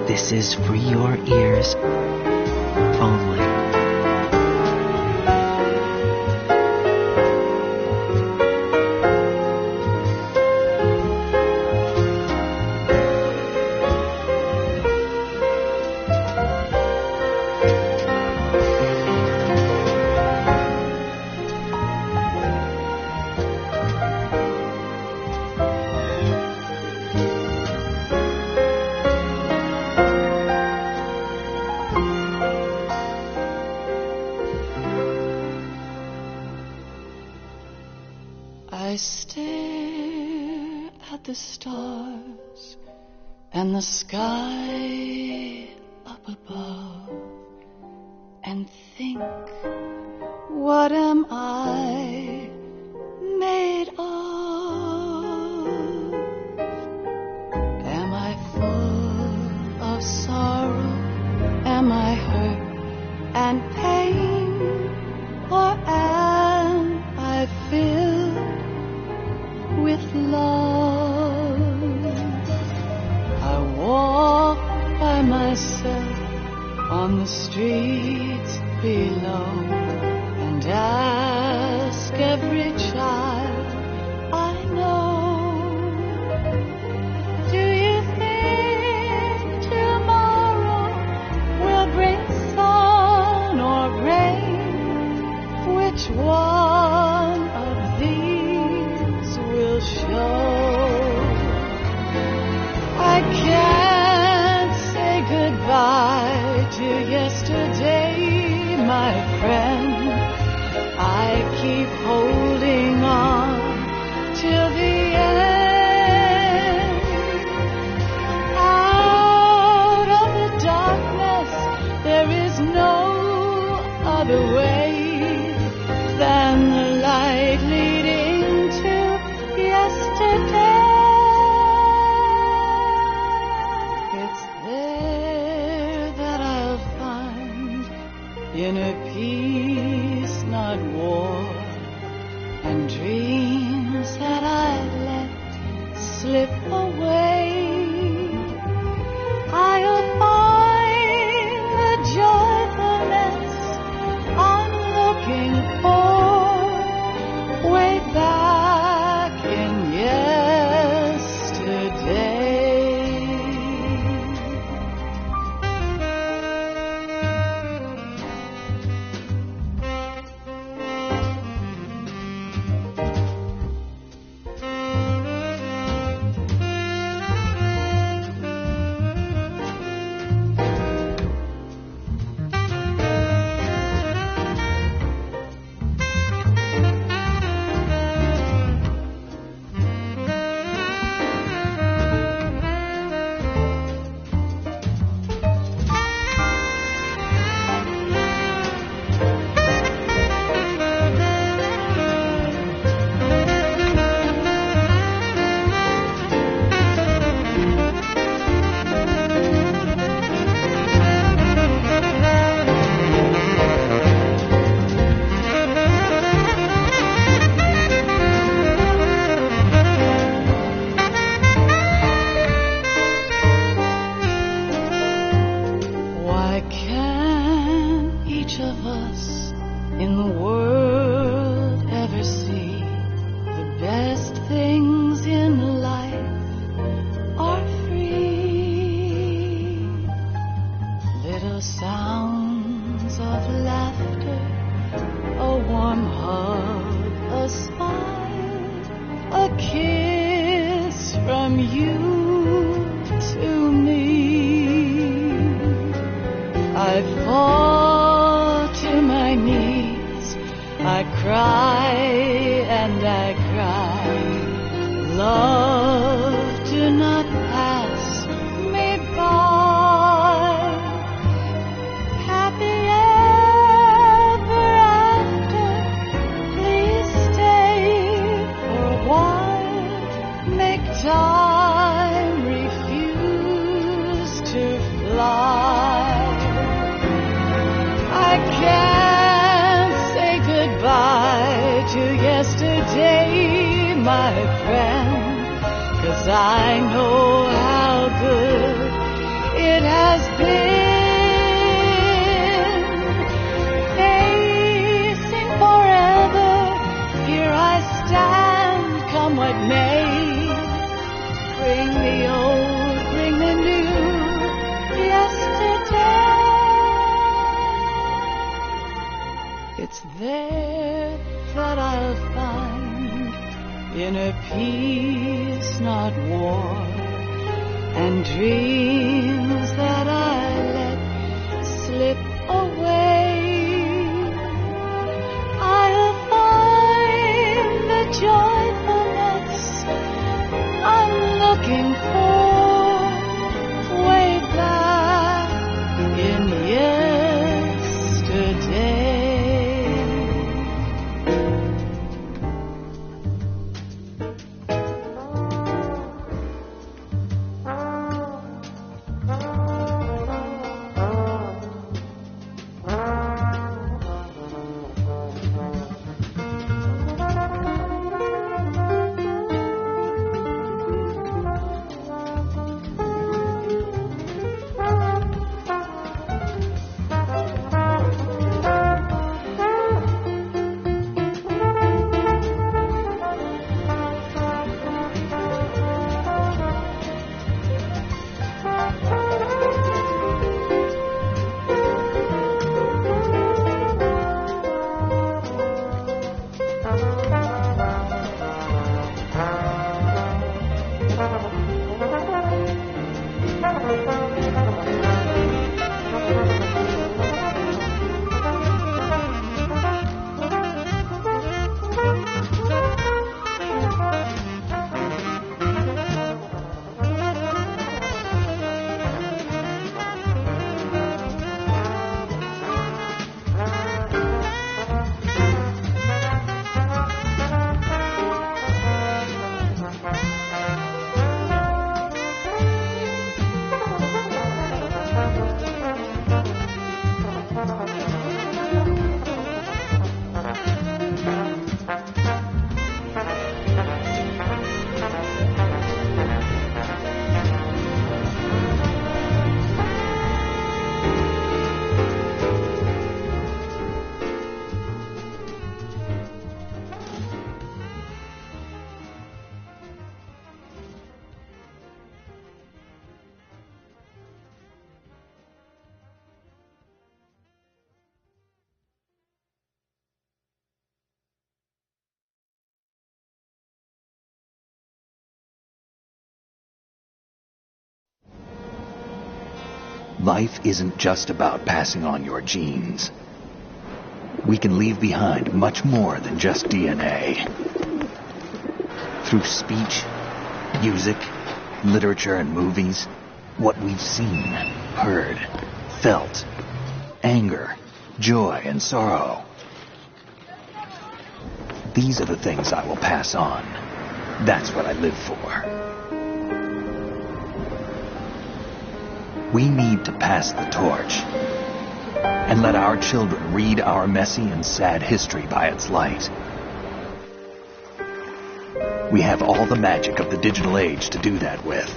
This is for your ears only. I stare at the stars and the sky up above and think, what am I made of? Am I full of sorrow? Am I hurt and pain? Or am I filled with love? I walk by myself on the streets below and ask every child I know, do you think tomorrow will bring sun or rain? Which one of these will show? I can't say goodbye to yesterday, my friend. I keep holding on till the end. Out of the darkness, there is no other way than the light leading to yesterday. It's there that I'll find inner peace, not war, and dreams that I let slip away. I'll find the joyfulness I'm looking for way back in yesterday. in the world ever see the best things in life are free. Little sounds of laughter, a warm hug, a smile, a kiss from you to me. I fall to my knees, I cry and I cry. Love, do not pass me by. Happy ever after, please stay for a while. Make time refuse to fly. I can't say goodbye to yesterday, my friend, 'cause I know how good it has been. Facing forever, here I stand, come what may. Bring the old, bring the new, yesterday. It's there that I'll find inner peace, not war, and dreams that I let slip away. I'll find the joyfulness I'm looking for way back in yesterday. Life isn't just about passing on your genes. We can leave behind much more than just DNA. Through speech, music, literature, and movies, what we've seen, heard, felt, anger, joy, and sorrow. These are the things I will pass on. That's what I live for. We need to pass the torch and let our children read our messy and sad history by its light. We have all the magic of the digital age to do that with.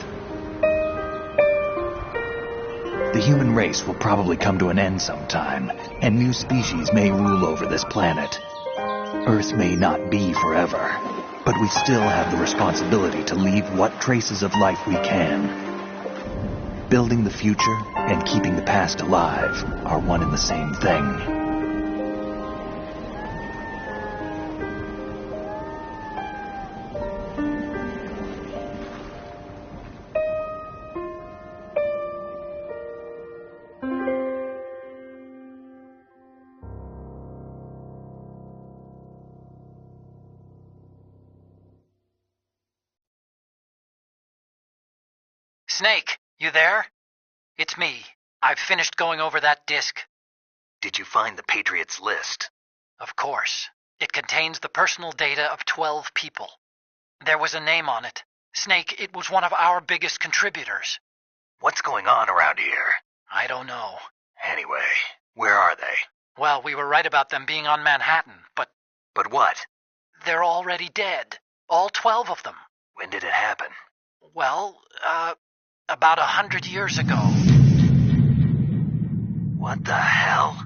The human race will probably come to an end sometime, and new species may rule over this planet. Earth may not be forever, but we still have the responsibility to leave what traces of life we can. Building the future and keeping the past alive are one and the same thing. Snake, you there? It's me. I've finished going over that disk. Did you find the Patriots list? Of course. It contains the personal data of 12 people. There was a name on it. Snake, it was one of our biggest contributors. What's going on around here? I don't know. Anyway, where are they? Well, we were right about them being on Manhattan, but... But what? They're already dead. All 12 of them. When did it happen? Well, about 100 years ago. What the hell?